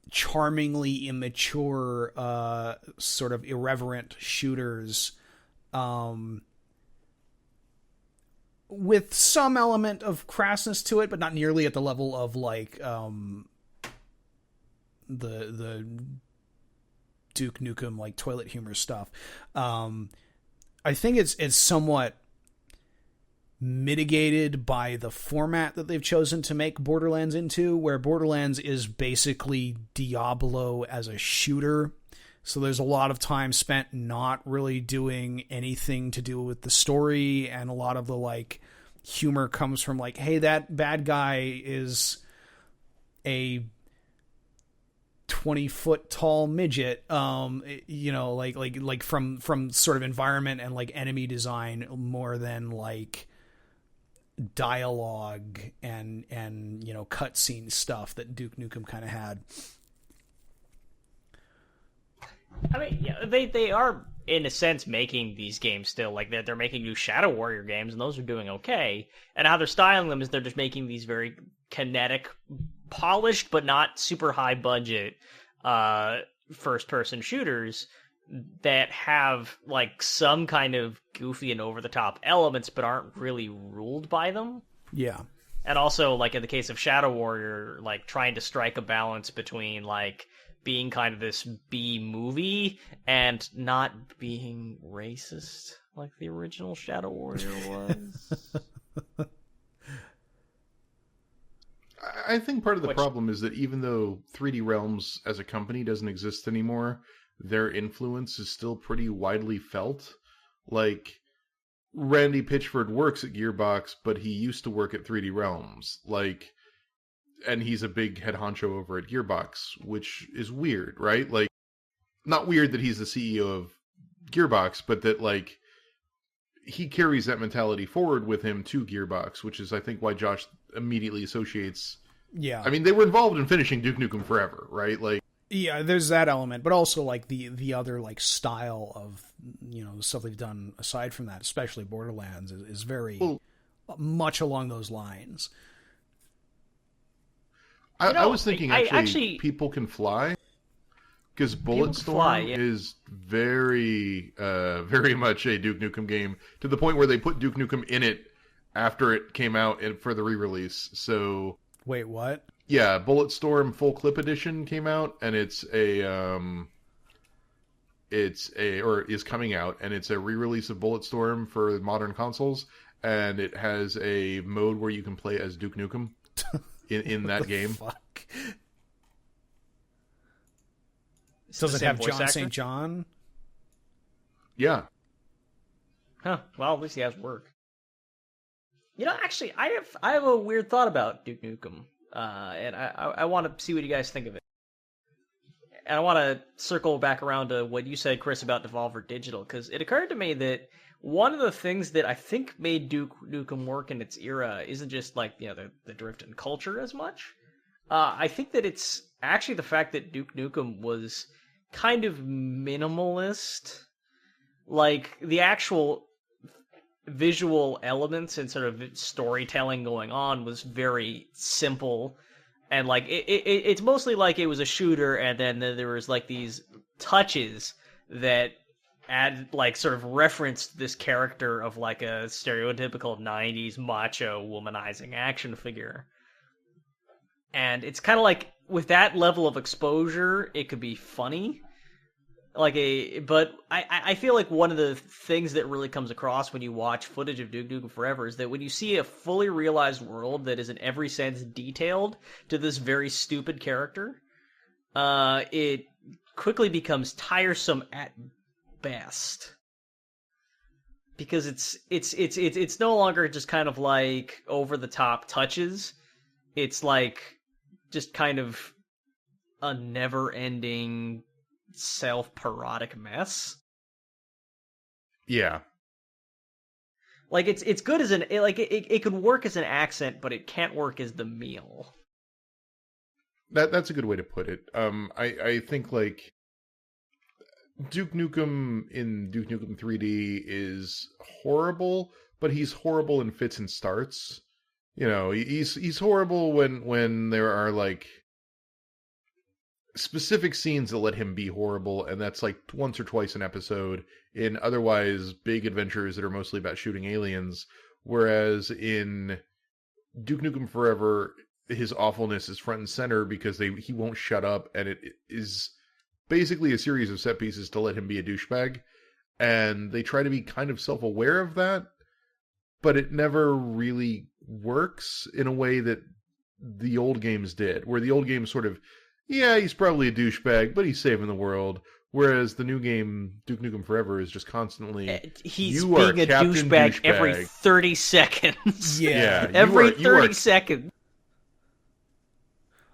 charmingly immature sort of irreverent shooters with some element of crassness to it, but not nearly at the level of like the Duke Nukem like toilet humor stuff. I think it's somewhat mitigated by the format that they've chosen to make Borderlands into, where Borderlands is basically Diablo as a shooter. So there's a lot of time spent not really doing anything to do with the story, and a lot of the like humor comes from like, hey, that bad guy is a 20-foot tall midget, you know, like from sort of environment and like enemy design more than like dialogue and you know cutscene stuff that Duke Nukem kind of had. I mean, yeah, they are in a sense making these games still. Like they're making new Shadow Warrior games, and those are doing okay. And how they're styling them is they're just making these very kinetic, polished but not super high budget first person shooters that have like some kind of goofy and over the top elements but aren't really ruled by them. Yeah. And also, like in the case of Shadow Warrior, like trying to strike a balance between like being kind of this B movie and not being racist like the original Shadow Warrior was. I think part of the problem is that even though 3D Realms as a company doesn't exist anymore, their influence is still pretty widely felt. Like, Randy Pitchford works at Gearbox, but he used to work at 3D Realms. Like, and he's a big head honcho over at Gearbox, which is weird, right? Like, not weird that he's the CEO of Gearbox, but that, like, he carries that mentality forward with him to Gearbox, which is, I think, why Josh immediately associates... Yeah. I mean, they were involved in finishing Duke Nukem Forever, right? Like, yeah, there's that element, but also, like, the other, like, style of, you know, stuff they've done aside from that, especially Borderlands, is very much along those lines. I was thinking, actually, People Can Fly, because Bulletstorm is very, very much a Duke Nukem game, to the point where they put Duke Nukem in it after it came out for the re-release. So, wait, what? Yeah, Bulletstorm Full Clip Edition came out, and is coming out, and it's a re-release of Bulletstorm for modern consoles, and it has a mode where you can play as Duke Nukem in that game. Fuck. Does it have John St. John? Yeah. Huh. Well, at least he has work. You know, actually, I have a weird thought about Duke Nukem, and I want to see what you guys think of it. And I want to circle back around to what you said, Chris, about Devolver Digital, because it occurred to me that one of the things that I think made Duke Nukem work in its era isn't just like, you know, the drift in culture as much. I think that it's actually the fact that Duke Nukem was kind of minimalist. Like, the actual visual elements and sort of storytelling going on was very simple. And, like, it's mostly like it was a shooter, and then there was, like, these touches that add, like, sort of referenced this character of, like, a stereotypical 90s macho womanizing action figure. And it's kind of like, with that level of exposure, it could be funny. But I feel like one of the things that really comes across when you watch footage of Duke Nukem Forever is that when you see a fully realized world that is in every sense detailed to this very stupid character, it quickly becomes tiresome at best. Because it's no longer just kind of like over the top touches. It's like just kind of a never ending self-parodic mess. Yeah. Like it's good as it could work as an accent, but it can't work as the meal. That's a good way to put it. I think like Duke Nukem in Duke Nukem 3D is horrible, but he's horrible in fits and starts. You know, he's horrible when there are like specific scenes that let him be horrible, and that's like once or twice an episode in otherwise big adventures that are mostly about shooting aliens. Whereas in Duke Nukem Forever, his awfulness is front and center because he won't shut up, and it is basically a series of set pieces to let him be a douchebag, and they try to be kind of self-aware of that, but it never really works in a way that the old games did, where the old games sort of, yeah, he's probably a douchebag, but he's saving the world. Whereas the new game, Duke Nukem Forever, is just constantly, he's being a douchebag every 30 seconds. Yeah. Every 30 seconds.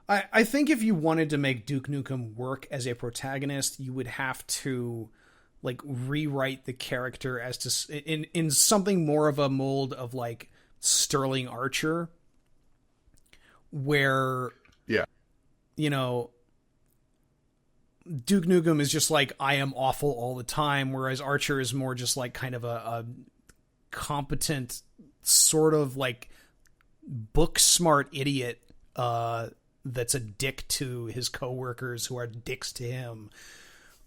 I think if you wanted to make Duke Nukem work as a protagonist, you would have to like rewrite the character as to in something more of a mold of like Sterling Archer, where you know, Duke Nukem is just like, I am awful all the time, whereas Archer is more just like kind of a competent, sort of like book smart idiot that's a dick to his coworkers who are dicks to him.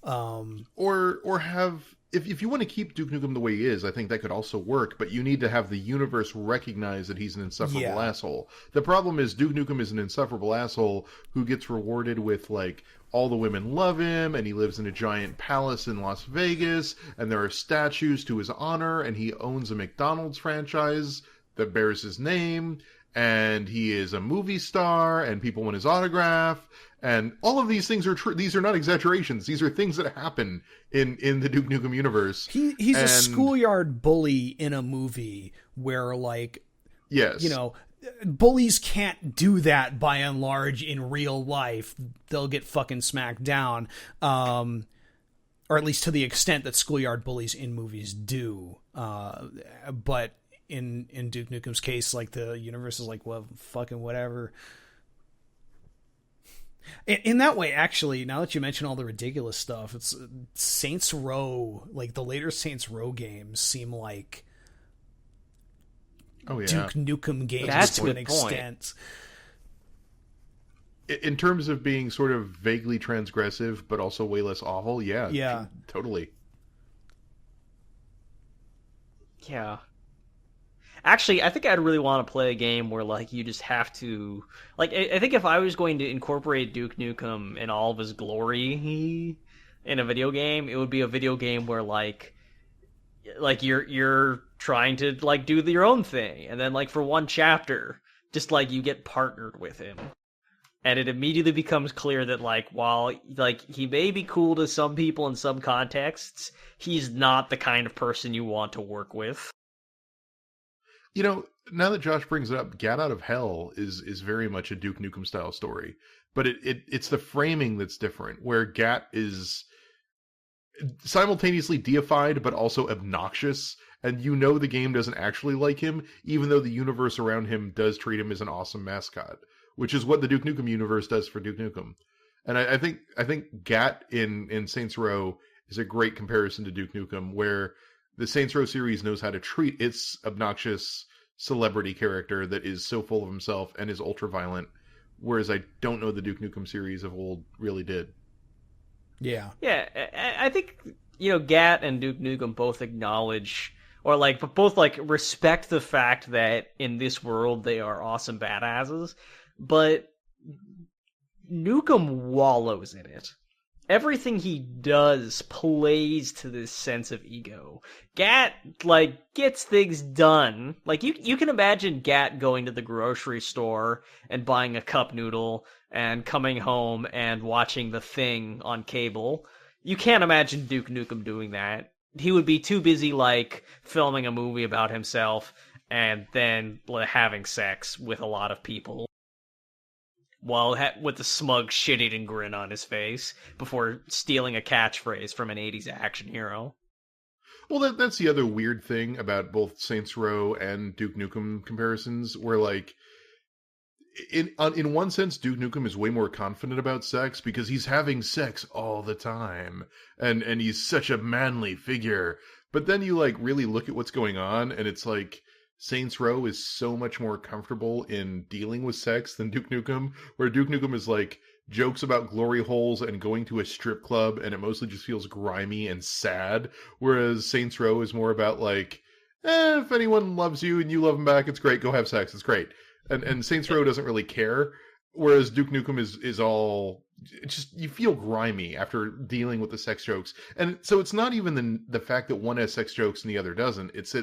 Or have, if you want to keep Duke Nukem the way he is, I think that could also work, but you need to have the universe recognize that he's an insufferable asshole. The problem is Duke Nukem is an insufferable asshole who gets rewarded with, like, all the women love him, and he lives in a giant palace in Las Vegas, and there are statues to his honor, and he owns a McDonald's franchise that bears his name, and he is a movie star, and people want his autograph, and all of these things are true. These are not exaggerations. These are things that happen in the Duke Nukem universe. He's a schoolyard bully in a movie where, like, yes, you know, bullies can't do that by and large in real life. They'll get fucking smacked down, or at least to the extent that schoolyard bullies in movies do. But in Duke Nukem's case, like, the universe is like, well, fucking whatever. In that way, actually, now that you mention all the ridiculous stuff, it's Saints Row, like the later Saints Row games seem like Duke Nukem games to an extent. In terms of being sort of vaguely transgressive, but also way less awful, yeah, totally. Yeah. Actually, I think I'd really want to play a game where, like, you just have to... Like, I think if I was going to incorporate Duke Nukem in all of his glory in a video game, it would be a video game where, like you're trying to, like, do your own thing. And then, like, for one chapter, just, like, you get partnered with him. And it immediately becomes clear that, like, while, like, he may be cool to some people in some contexts, he's not the kind of person you want to work with. You know, now that Josh brings it up, Gat Out of Hell is very much a Duke Nukem style story, but it's the framing that's different, where Gat is simultaneously deified but also obnoxious, and you know the game doesn't actually like him, even though the universe around him does treat him as an awesome mascot, which is what the Duke Nukem universe does for Duke Nukem. And I think Gat in Saints Row is a great comparison to Duke Nukem, where the Saints Row series knows how to treat its obnoxious celebrity character that is so full of himself and is ultra-violent, whereas I don't know the Duke Nukem series of old really did. Yeah. Yeah, I think, Gat and Duke Nukem both acknowledge, or both respect the fact that in this world they are awesome badasses, but Nukem wallows in it. Everything he does plays to this sense of ego. Gat, gets things done. You can imagine Gat going to the grocery store and buying a cup noodle and coming home and watching The Thing on cable. You can't imagine Duke Nukem doing that. He would be too busy, filming a movie about himself and then having sex with a lot of people, while with the smug shit-eating grin on his face before stealing a catchphrase from an 80s action hero. Well, that's the other weird thing about both Saints Row and Duke Nukem comparisons, where, in one sense, Duke Nukem is way more confident about sex because he's having sex all the time, and he's such a manly figure. But then you, really look at what's going on, and it's Saints Row is so much more comfortable in dealing with sex than Duke Nukem, where Duke Nukem is jokes about glory holes and going to a strip club, and it mostly just feels grimy and sad, whereas Saints Row is more about if anyone loves you and you love them back, it's great, go have sex, it's great. And Saints Row doesn't really care, whereas Duke Nukem is all... It's just, you feel grimy after dealing with the sex jokes. And so it's not even the fact that one has sex jokes and the other doesn't, it's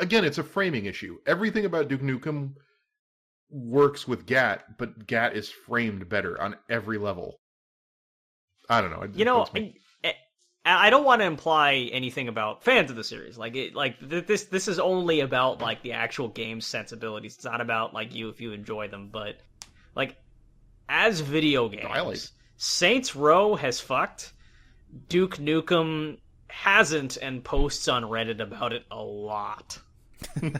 again, it's a framing issue. Everything about Duke Nukem works with Gat, but Gat is framed better on every level. I don't know. I don't want to imply anything about fans of the series. This is only about the actual game's sensibilities. It's not about you if you enjoy them, but as video games, Saints Row has fucked. Duke Nukem hasn't, and posts on Reddit about it a lot. I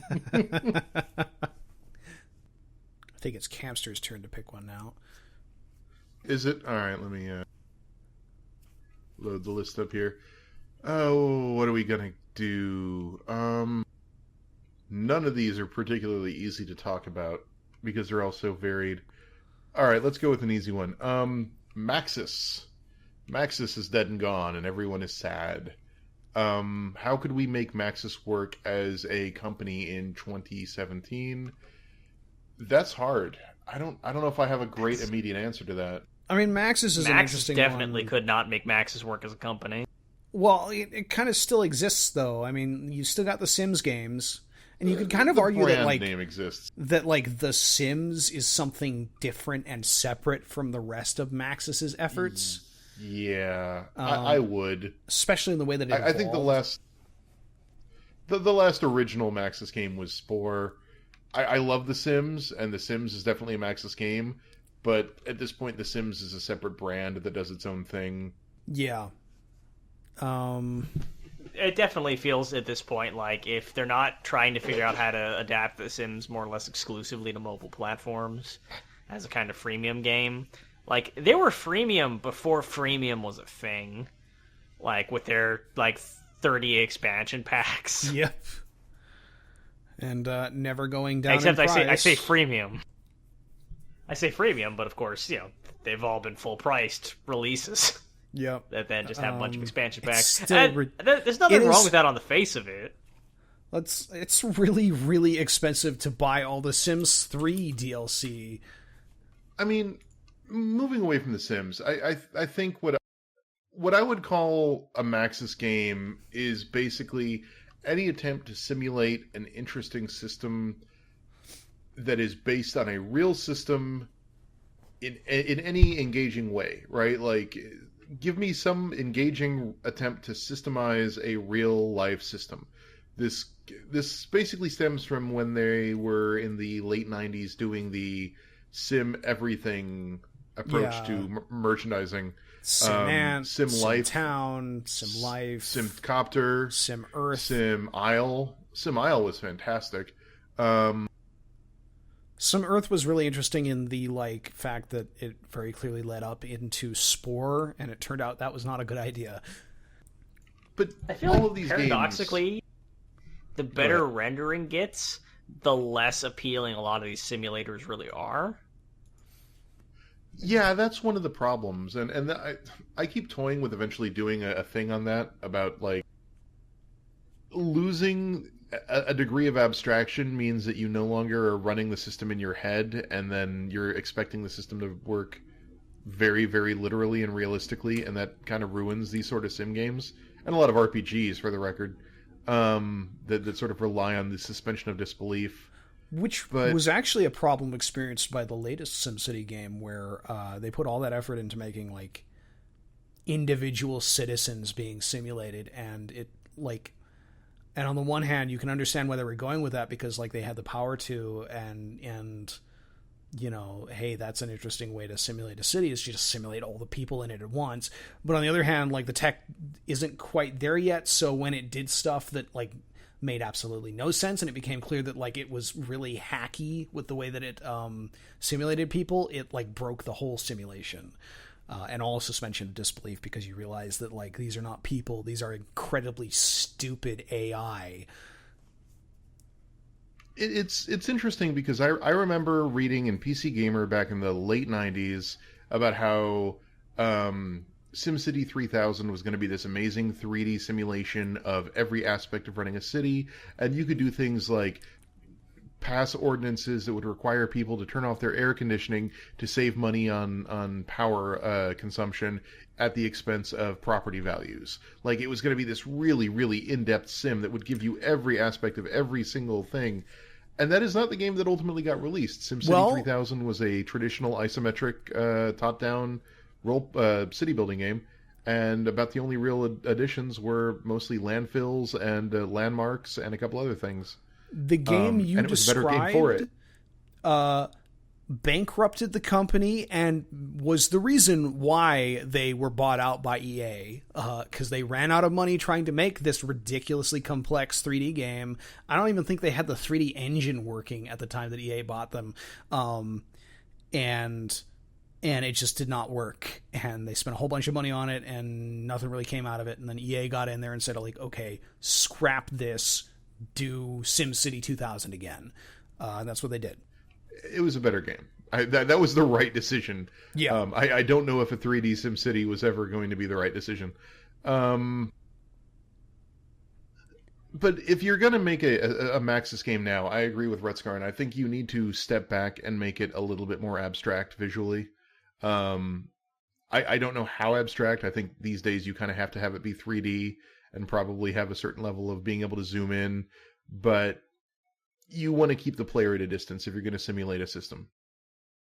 think it's Campster's turn to pick one now. Is it? Alright, let me load the list up here. Oh, what are we gonna do? None of these are particularly easy to talk about because they're all so varied. Alright, let's go with an easy one. Maxis. Maxis is dead and gone, and everyone is sad. How could we make Maxis work as a company in 2017? That's hard. I don't know if I have a great immediate answer to that. I mean, Maxis is an interesting one. Definitely could not make Maxis work as a company. Well, it kind of still exists, though. I mean, you still got the Sims games, and you could kind of argue that name exists. That the Sims is something different and separate from the rest of Maxis's efforts. Yeah, I would, especially in the way that it evolved. I think the last original Maxis game was Spore. I love The Sims, and The Sims is definitely a Maxis game, but at this point, The Sims is a separate brand that does its own thing. Yeah. It definitely feels at this point if they're not trying to figure out how to adapt The Sims more or less exclusively to mobile platforms as a kind of freemium game. They were freemium before freemium was a thing. With their, 30 expansion packs. Yep. And never going down Except in price. I say freemium. I say freemium, but of course, they've all been full-priced releases. Yep. That then just have a bunch of expansion packs. There's nothing wrong with that on the face of it. It's really, really expensive to buy all the Sims 3 DLC. I mean, moving away from The Sims, I think what I would call a Maxis game is basically any attempt to simulate an interesting system that is based on a real system in any engaging way, right? Give me some engaging attempt to systemize a real life system. This basically stems from when they were in the late 90s doing the sim everything approach to merchandising. Sim Ant, Sim Sim Life, Town, Sim Life, Sim Copter, Sim Earth, Sim Isle. Sim Isle was fantastic. Sim Earth was really interesting in the fact that it very clearly led up into Spore, and it turned out that was not a good idea. But I feel all of these paradoxically, games... the better rendering gets, the less appealing a lot of these simulators really are. Yeah, that's one of the problems, and I keep toying with eventually doing a thing on that about like losing a degree of abstraction means that you no longer are running the system in your head, and then you're expecting the system to work very, very literally and realistically, and that kind of ruins these sort of sim games and a lot of RPGs, for the record, that sort of rely on the suspension of disbelief. Which But was actually a problem experienced by the latest SimCity game, where they put all that effort into making like individual citizens being simulated, and it like, and on the one hand, you can understand why they were going with that because like they had the power to, and you know, hey, that's an interesting way to simulate a city, is you just simulate all the people in it at once. But on the other hand, like the tech isn't quite there yet, so when it did stuff that like made absolutely no sense, and it became clear that like it was really hacky with the way that it simulated people, it like broke the whole simulation. And all suspension of disbelief, because you realize that like these are not people, these are incredibly stupid AI. it's interesting because I remember reading in PC Gamer back in the late 90s about how SimCity 3000 was going to be this amazing 3D simulation of every aspect of running a city, and you could do things like pass ordinances that would require people to turn off their air conditioning to save money on power consumption at the expense of property values. Like, it was going to be this really, really in-depth sim that would give you every aspect of every single thing. And that is not the game that ultimately got released. SimCity 3000 was a traditional isometric top-down role city building game, and about the only real additions were mostly landfills and landmarks and a couple other things. The game you and it was described, a better game for it. Bankrupted the company and was the reason why they were bought out by EA, because they ran out of money trying to make this ridiculously complex 3D game. I don't even think they had the 3D engine working at the time that EA bought them, and it just did not work. And they spent a whole bunch of money on it, and nothing really came out of it. And then EA got in there and said, like, okay, scrap this, do SimCity 2000 again. And that's what they did. It was a better game. That was the right decision. Yeah. I don't know if a 3D SimCity was ever going to be the right decision. But if you're going to make a Maxis game now, I agree with Rutscar, and I think you need to step back and make it a little bit more abstract visually. I don't know how abstract. I think these days you kind of have to have it be 3D and probably have a certain level of being able to zoom in, but you want to keep the player at a distance if you're going to simulate a system.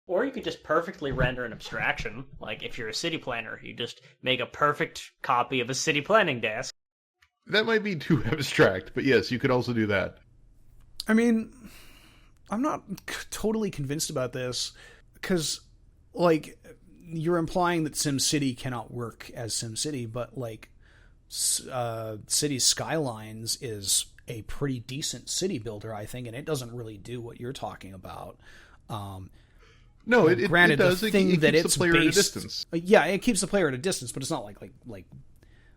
Or you could just perfectly render an abstraction. Like, if you're a city planner, you just make a perfect copy of a city planning desk. That might be too abstract, but yes, you could also do that. I mean, I'm not totally convinced about this, because, like, you're implying that SimCity cannot work as SimCity, but, like, Cities Skylines is a pretty decent city builder, I think, and it doesn't really do what you're talking about. No, it granted, does. The thing it that keeps it's the player based, at a distance. Yeah, it keeps the player at a distance, but it's not like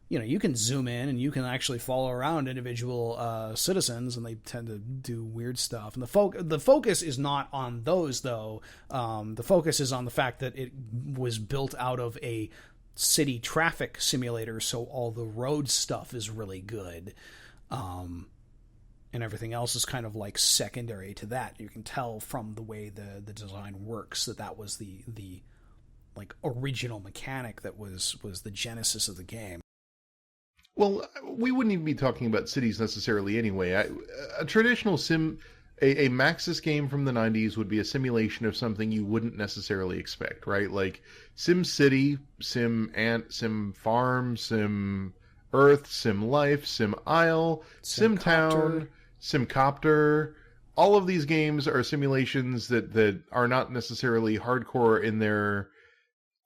you know, you can zoom in and you can actually follow around individual citizens, and they tend to do weird stuff. And the focus is not on those, though. The focus is on the fact that it was built out of a city traffic simulator, so all the road stuff is really good. And everything else is kind of like secondary to that. You can tell from the way the design works that was the like original mechanic that was the genesis of the game. Well, we wouldn't even be talking about cities necessarily anyway. A traditional a Maxis game from the 90s would be a simulation of something you wouldn't necessarily expect, right? Like Sim City, Sim Ant, Sim Farm, Sim Earth, Sim Life, Sim Isle, Sim Town, Simcopter. All of these games are simulations that are not necessarily hardcore in their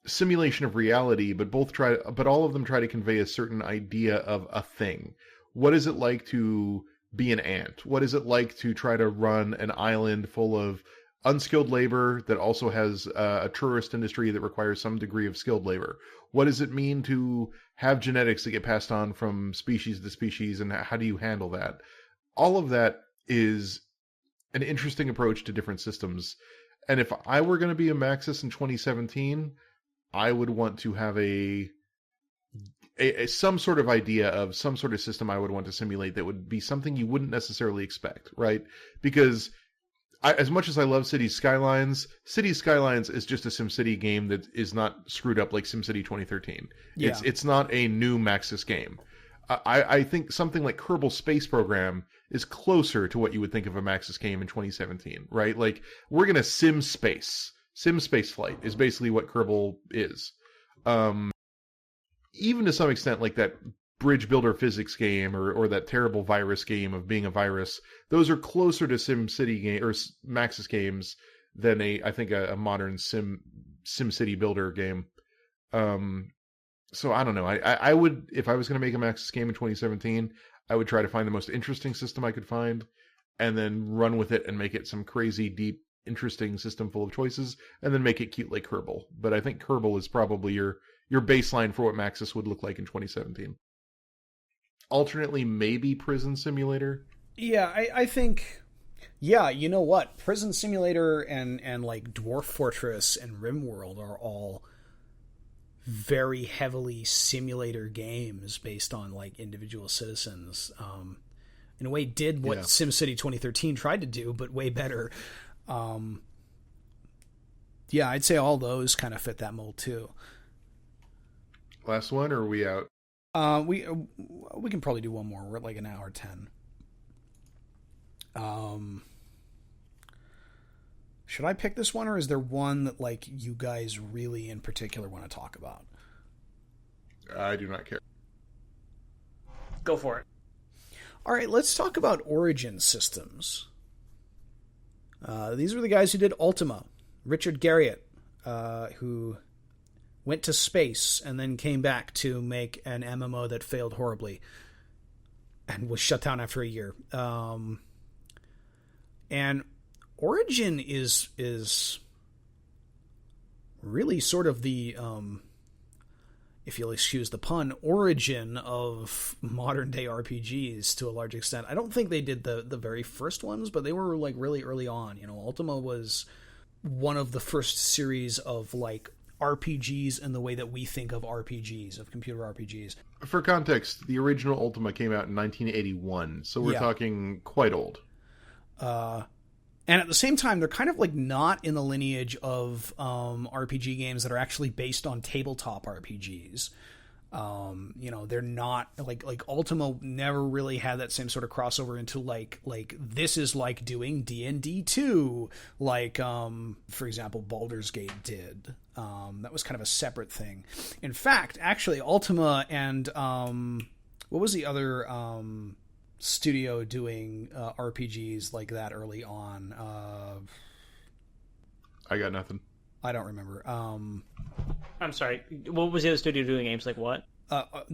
simulation of reality, but all of them try to convey a certain idea of a thing. What is it like to be an ant? What is it like to try to run an island full of unskilled labor that also has a tourist industry that requires some degree of skilled labor? What does it mean to have genetics that get passed on from species to species, and how do you handle that? All of that is an interesting approach to different systems. And if I were going to be a Maxis in 2017, I would want to have some sort of idea of some sort of system I would want to simulate that would be something you wouldn't necessarily expect, right? Because as much as I love Cities Skylines is just a SimCity game that is not screwed up like SimCity 2013. Yeah. It's not a new Maxis game. I think something like Kerbal Space Program is closer to what you would think of a Maxis game in 2017, right? Like, we're going to sim space. Sim space flight is basically what Kerbal is. Even to some extent, like that Bridge Builder Physics game or that terrible virus game of being a virus, those are closer to SimCity game or Maxis games than I think a modern SimCity Builder game. So I don't know. I would, if I was going to make a Maxis game in 2017, I would try to find the most interesting system I could find, and then run with it and make it some crazy, deep, interesting system full of choices, and then make it cute like Kerbal. But I think Kerbal is probably your baseline for what Maxis would look like in 2017. Alternately, maybe Prison Simulator. Yeah, I think... Yeah, you know what? Prison Simulator and like Dwarf Fortress and RimWorld are all very heavily simulator games based on like individual citizens. In a way, did what SimCity 2013 tried to do, but way better. Yeah, I'd say all those kind of fit that mold too. Last one, or are we out? We can probably do one more. We're at like an hour 10. Should I pick this one, or is there one that like you guys really in particular want to talk about? I do not care. Go for it. All right, let's talk about Origin Systems. These were the guys who did Ultima. Richard Garriott, who went to space and then came back to make an MMO that failed horribly and was shut down after a year. And Origin is really sort of the, if you'll excuse the pun, origin of modern day RPGs to a large extent. I don't think they did the very first ones, but they were like really early on. You know, Ultima was one of the first series of like RPGs in the way that we think of RPGs, of computer RPGs. For context, the original Ultima came out in 1981, so we're talking quite old. And at the same time, they're kind of like not in the lineage of RPG games that are actually based on tabletop RPGs. You know, they're not like Ultima never really had that same sort of crossover into like this is like doing D&D 2, like for example Baldur's Gate did. That was kind of a separate thing. In fact, actually Ultima and what was the other studio doing RPGs like that early on? I got nothing. I don't remember. I'm sorry. What was the other studio doing games like what?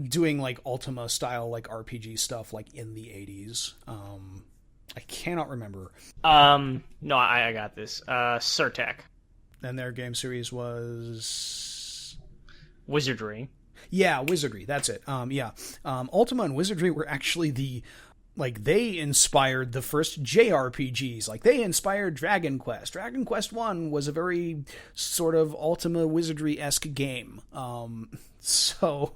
Doing like Ultima style like RPG stuff like in the 80s. I cannot remember. No, I got this. Surtech. And their game series was Wizardry. Yeah, Wizardry. That's it. Ultima and Wizardry were actually they inspired the first JRPGs. Like, they inspired Dragon Quest. Dragon Quest 1 was a very sort of Ultima Wizardry-esque game. So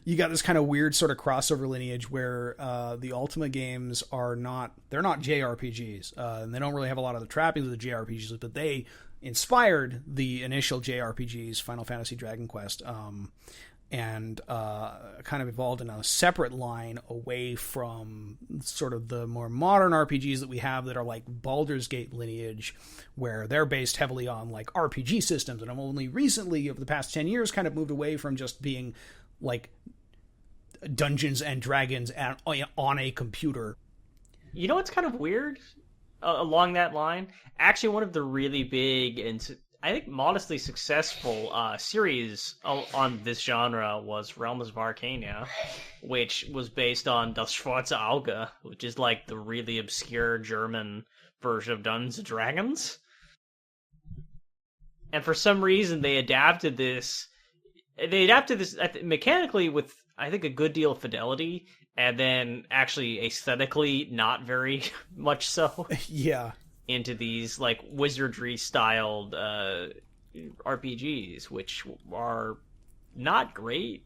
you got this kind of weird sort of crossover lineage where the Ultima games they're not JRPGs. And they don't really have a lot of the trappings of the JRPGs, but they inspired the initial JRPGs, Final Fantasy, Dragon Quest, and kind of evolved in a separate line away from sort of the more modern RPGs that we have that are like Baldur's Gate lineage, where they're based heavily on like RPG systems, and have only recently, over the past 10 years, kind of moved away from just being like Dungeons and Dragons on a computer. You know what's kind of weird along that line? Actually, one of the really big and I think modestly successful series on this genre was Realms of Arcania, which was based on Das Schwarze Auge, which is like the really obscure German version of Dungeons and Dragons. And for some reason, they adapted this mechanically with, I think, a good deal of fidelity, and then actually aesthetically not very much so. Yeah. into these like wizardry styled RPGs, which are not great.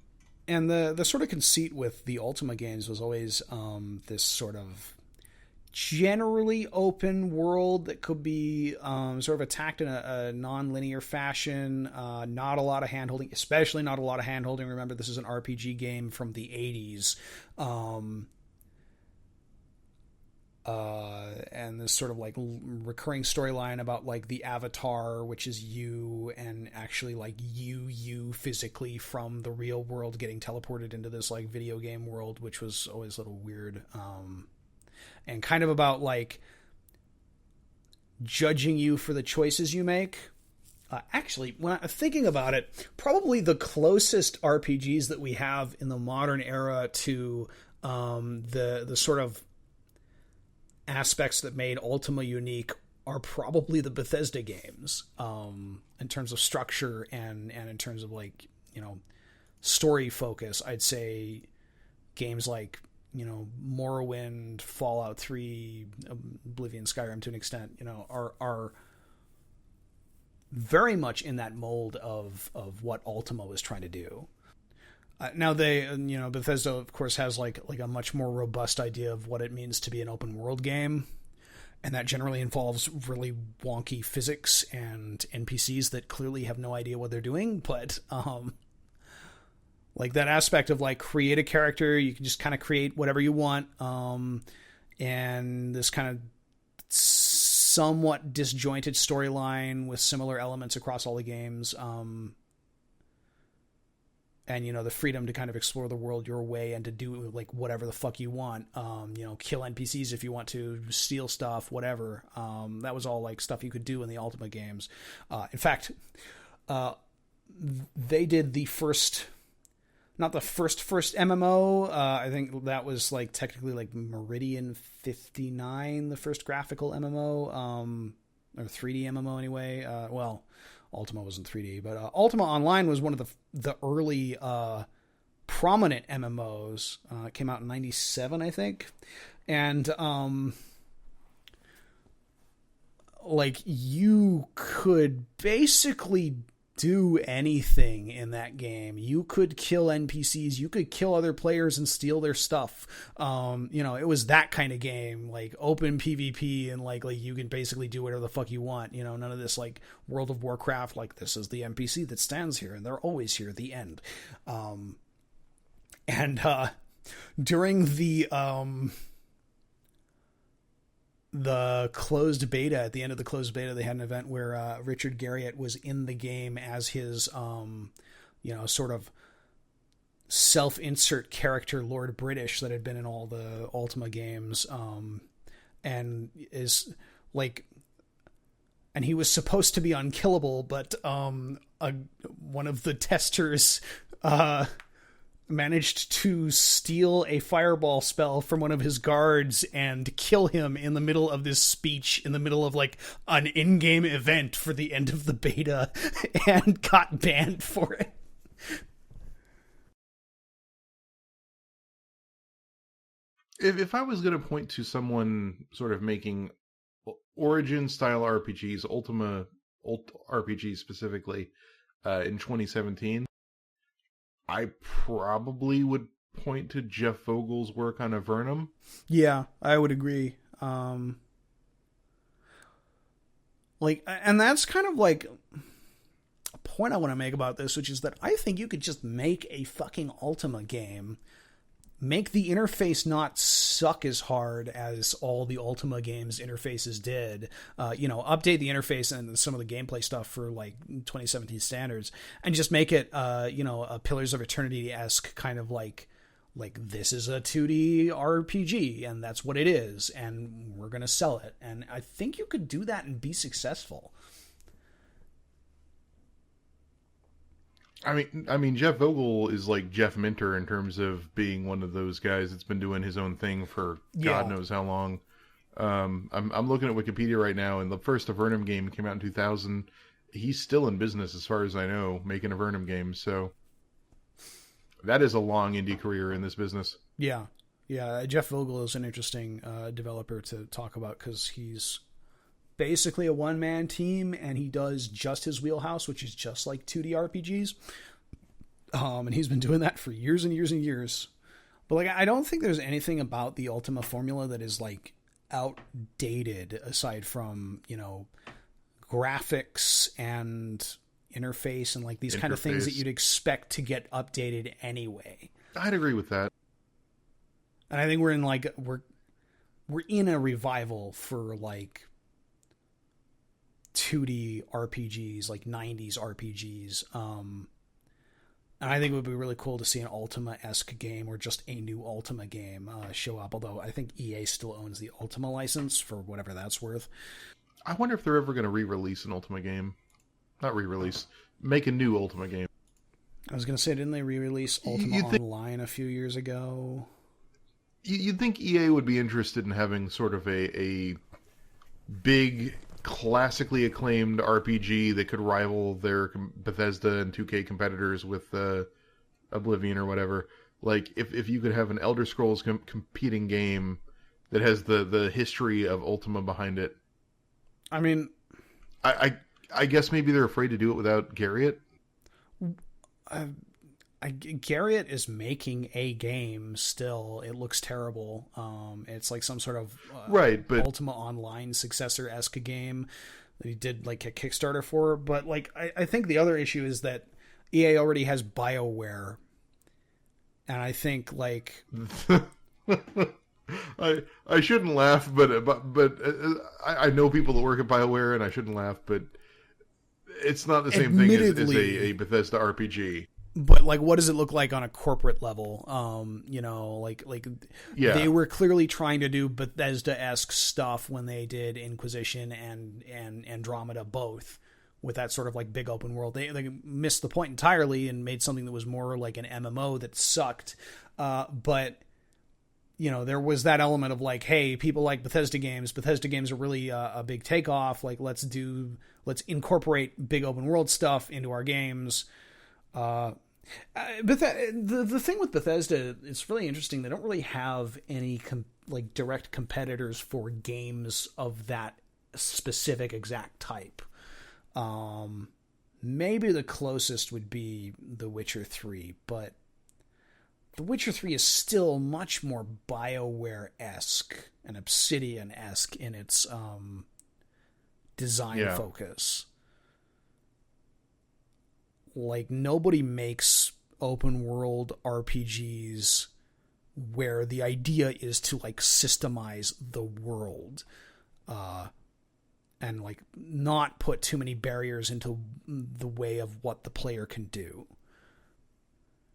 And the sort of conceit with the Ultima games was always this sort of generally open world that could be sort of attacked in a non-linear fashion. Not a lot of hand-holding, especially not a lot of hand-holding. Remember, this is an RPG game from the 80s. And this sort of like recurring storyline about like the avatar, which is you, and actually like you physically from the real world getting teleported into this like video game world, which was always a little weird. And kind of about like judging you for the choices you make. Actually, when I'm thinking about it, probably the closest RPGs that we have in the modern era to the sort of aspects that made Ultima unique are probably the Bethesda games, in terms of structure and in terms of like, story focus. I'd say games like, Morrowind, Fallout 3, Oblivion, Skyrim to an extent, are very much in that mold of what Ultima was trying to do. Now Bethesda of course has like a much more robust idea of what it means to be an open world game, and that generally involves really wonky physics and NPCs that clearly have no idea what they're doing. But like that aspect of like create a character, you can just kind of create whatever you want, and this kind of somewhat disjointed storyline with similar elements across all the games. And, the freedom to kind of explore the world your way and to do like whatever the fuck you want. Kill NPCs if you want to, steal stuff, whatever. That was all like stuff you could do in the Ultima games. In fact, they did the first, not the first MMO. I think that was like technically like Meridian 59, the first graphical MMO, or 3D MMO anyway. Ultima wasn't 3D, but Ultima Online was one of the early prominent MMOs. It came out in 97, I think. And like you could basically do anything in that game. You could kill NPCs, you could kill other players and steal their stuff. It was that kind of game, like open PvP, and like you can basically do whatever the fuck you want. None of this like World of Warcraft, like this is the NPC that stands here and they're always here at the end. During the closed beta, at the end of the closed beta, they had an event where Richard Garriott was in the game as his, sort of self-insert character, Lord British, that had been in all the Ultima games, and is like, and he was supposed to be unkillable, but one of the testers managed to steal a fireball spell from one of his guards and kill him in the middle of this speech, in the middle of like an in-game event for the end of the beta, and got banned for it. If I was going to point to someone sort of making Origin style RPGs, Ultima RPGs specifically, in 2017, I probably would point to Jeff Vogel's work on Avernum. Yeah, I would agree. And that's kind of like a point I want to make about this, which is that I think you could just make a fucking Ultima game, make the interface not suck as hard as all the Ultima games interfaces did, update the interface and some of the gameplay stuff for like 2017 standards, and just make it, a Pillars of Eternity-esque kind of like this is a 2D RPG and that's what it is and we're going to sell it. And I think you could do that and be successful. I mean, Jeff Vogel is like Jeff Minter in terms of being one of those guys that's been doing his own thing for God knows how long. I'm looking at Wikipedia right now, and the first Avernum game came out in 2000. He's still in business, as far as I know, making Avernum games. So that is a long indie career in this business. Yeah. Jeff Vogel is an interesting developer to talk about because he's basically a one-man team, and he does just his wheelhouse, which is just like 2D RPGs. And he's been doing that for years and years and years. But like, I don't think there's anything about the Ultima formula that is like outdated, aside from, you know, graphics and interface and like these kind of things that you'd expect to get updated anyway. I'd agree with that. And I think we're in like we're in a revival for like 2D RPGs, like 90s RPGs. And I think it would be really cool to see an Ultima-esque game or just a new Ultima game show up. Although I think EA still owns the Ultima license for whatever that's worth. I wonder if they're ever going to re-release an Ultima game. Not re-release. Make a new Ultima game. I was going to say, didn't they re-release Ultima Online a few years ago? You'd think EA would be interested in having sort of a big, classically acclaimed RPG that could rival their Bethesda and 2K competitors with Oblivion or whatever. Like, if you could have an Elder Scrolls competing game that has the history of Ultima behind it. I mean... I guess maybe they're afraid to do it without Garriott. Garriott is making a game still. It looks terrible. It's like some sort of but Ultima Online successor-esque game that he did like a Kickstarter for. But like, I think the other issue is that EA already has BioWare, and I think like I shouldn't laugh, but I know people that work at BioWare, and I shouldn't laugh, but it's not the same thing as a Bethesda RPG. But like, what does it look like on a corporate level? You know, like they were clearly trying to do Bethesda-esque stuff when they did Inquisition and Andromeda both, with that sort of like big open world. They missed the point entirely and made something that was more like an MMO that sucked. But you know, there was that element of like, hey, people like Bethesda games. Bethesda games are really a big takeoff. Like, let's incorporate big open world stuff into our games. But the thing with Bethesda, it's really interesting. They don't really have any direct competitors for games of that specific exact type. Maybe the closest would be The Witcher 3, but The Witcher 3 is still much more BioWare-esque and Obsidian-esque in its design focus. Like, nobody makes open world RPGs where the idea is to like systemize the world and like not put too many barriers into the way of what the player can do.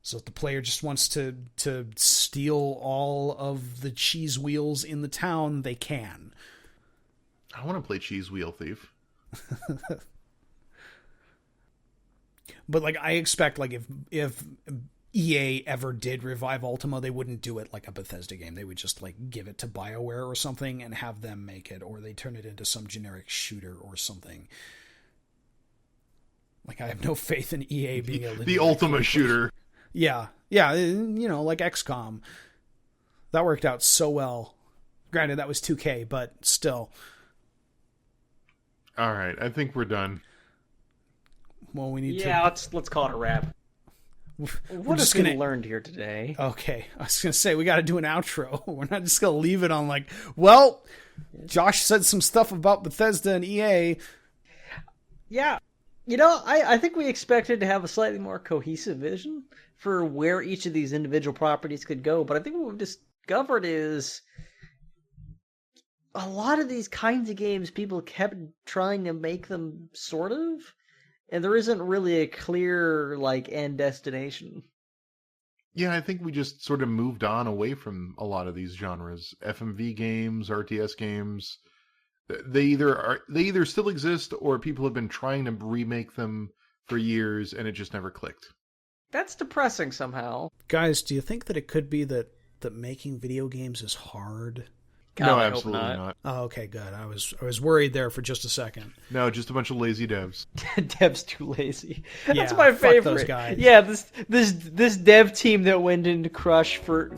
So if the player just wants to steal all of the cheese wheels in the town, they can. I want to play Cheese Wheel Thief. But like, I expect like if EA ever did revive Ultima, they wouldn't do it like a Bethesda game. They would just like give it to BioWare or something and have them make it, or they turn it into some generic shooter or something. Like, I have no faith in EA being able to the Ultima shooter. Yeah, you know, like XCOM. That worked out so well. Granted, that was 2K, but still. All right, I think we're done. Well, we need to... Yeah, let's call it a wrap. What have we learned here today? Okay, I was going to say, we got to do an outro. We're not just going to leave it on like, well, Josh said some stuff about Bethesda and EA. Yeah, you know, I think we expected to have a slightly more cohesive vision for where each of these individual properties could go, but I think what we've discovered is a lot of these kinds of games, people kept trying to make them sort of, and there isn't really a clear, like, end destination. Yeah, I think we just sort of moved on away from a lot of these genres. FMV games, RTS games, they either still exist or people have been trying to remake them for years and it just never clicked. That's depressing somehow. Guys, do you think that it could be that making video games is hard? God, No, I hope absolutely not. not. Oh, okay, good. I was worried there for just a second. No, just a bunch of lazy devs. Dev's too lazy. That's Yeah, my fuck favorite. those guys. Yeah, this dev team that went into Crunch for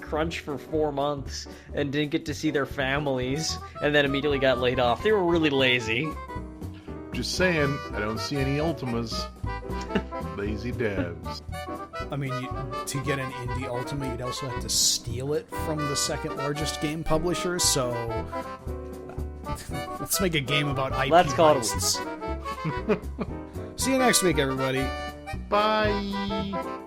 4 months and didn't get to see their families, and then immediately got laid off. They were really lazy. Just saying, I don't see any Ultimas. Lazy devs. I mean, to get an indie Ultima, you'd also have to steal it from the second largest game publisher, so let's make a game about IP Let's call it a rights. See you next week, everybody. Bye.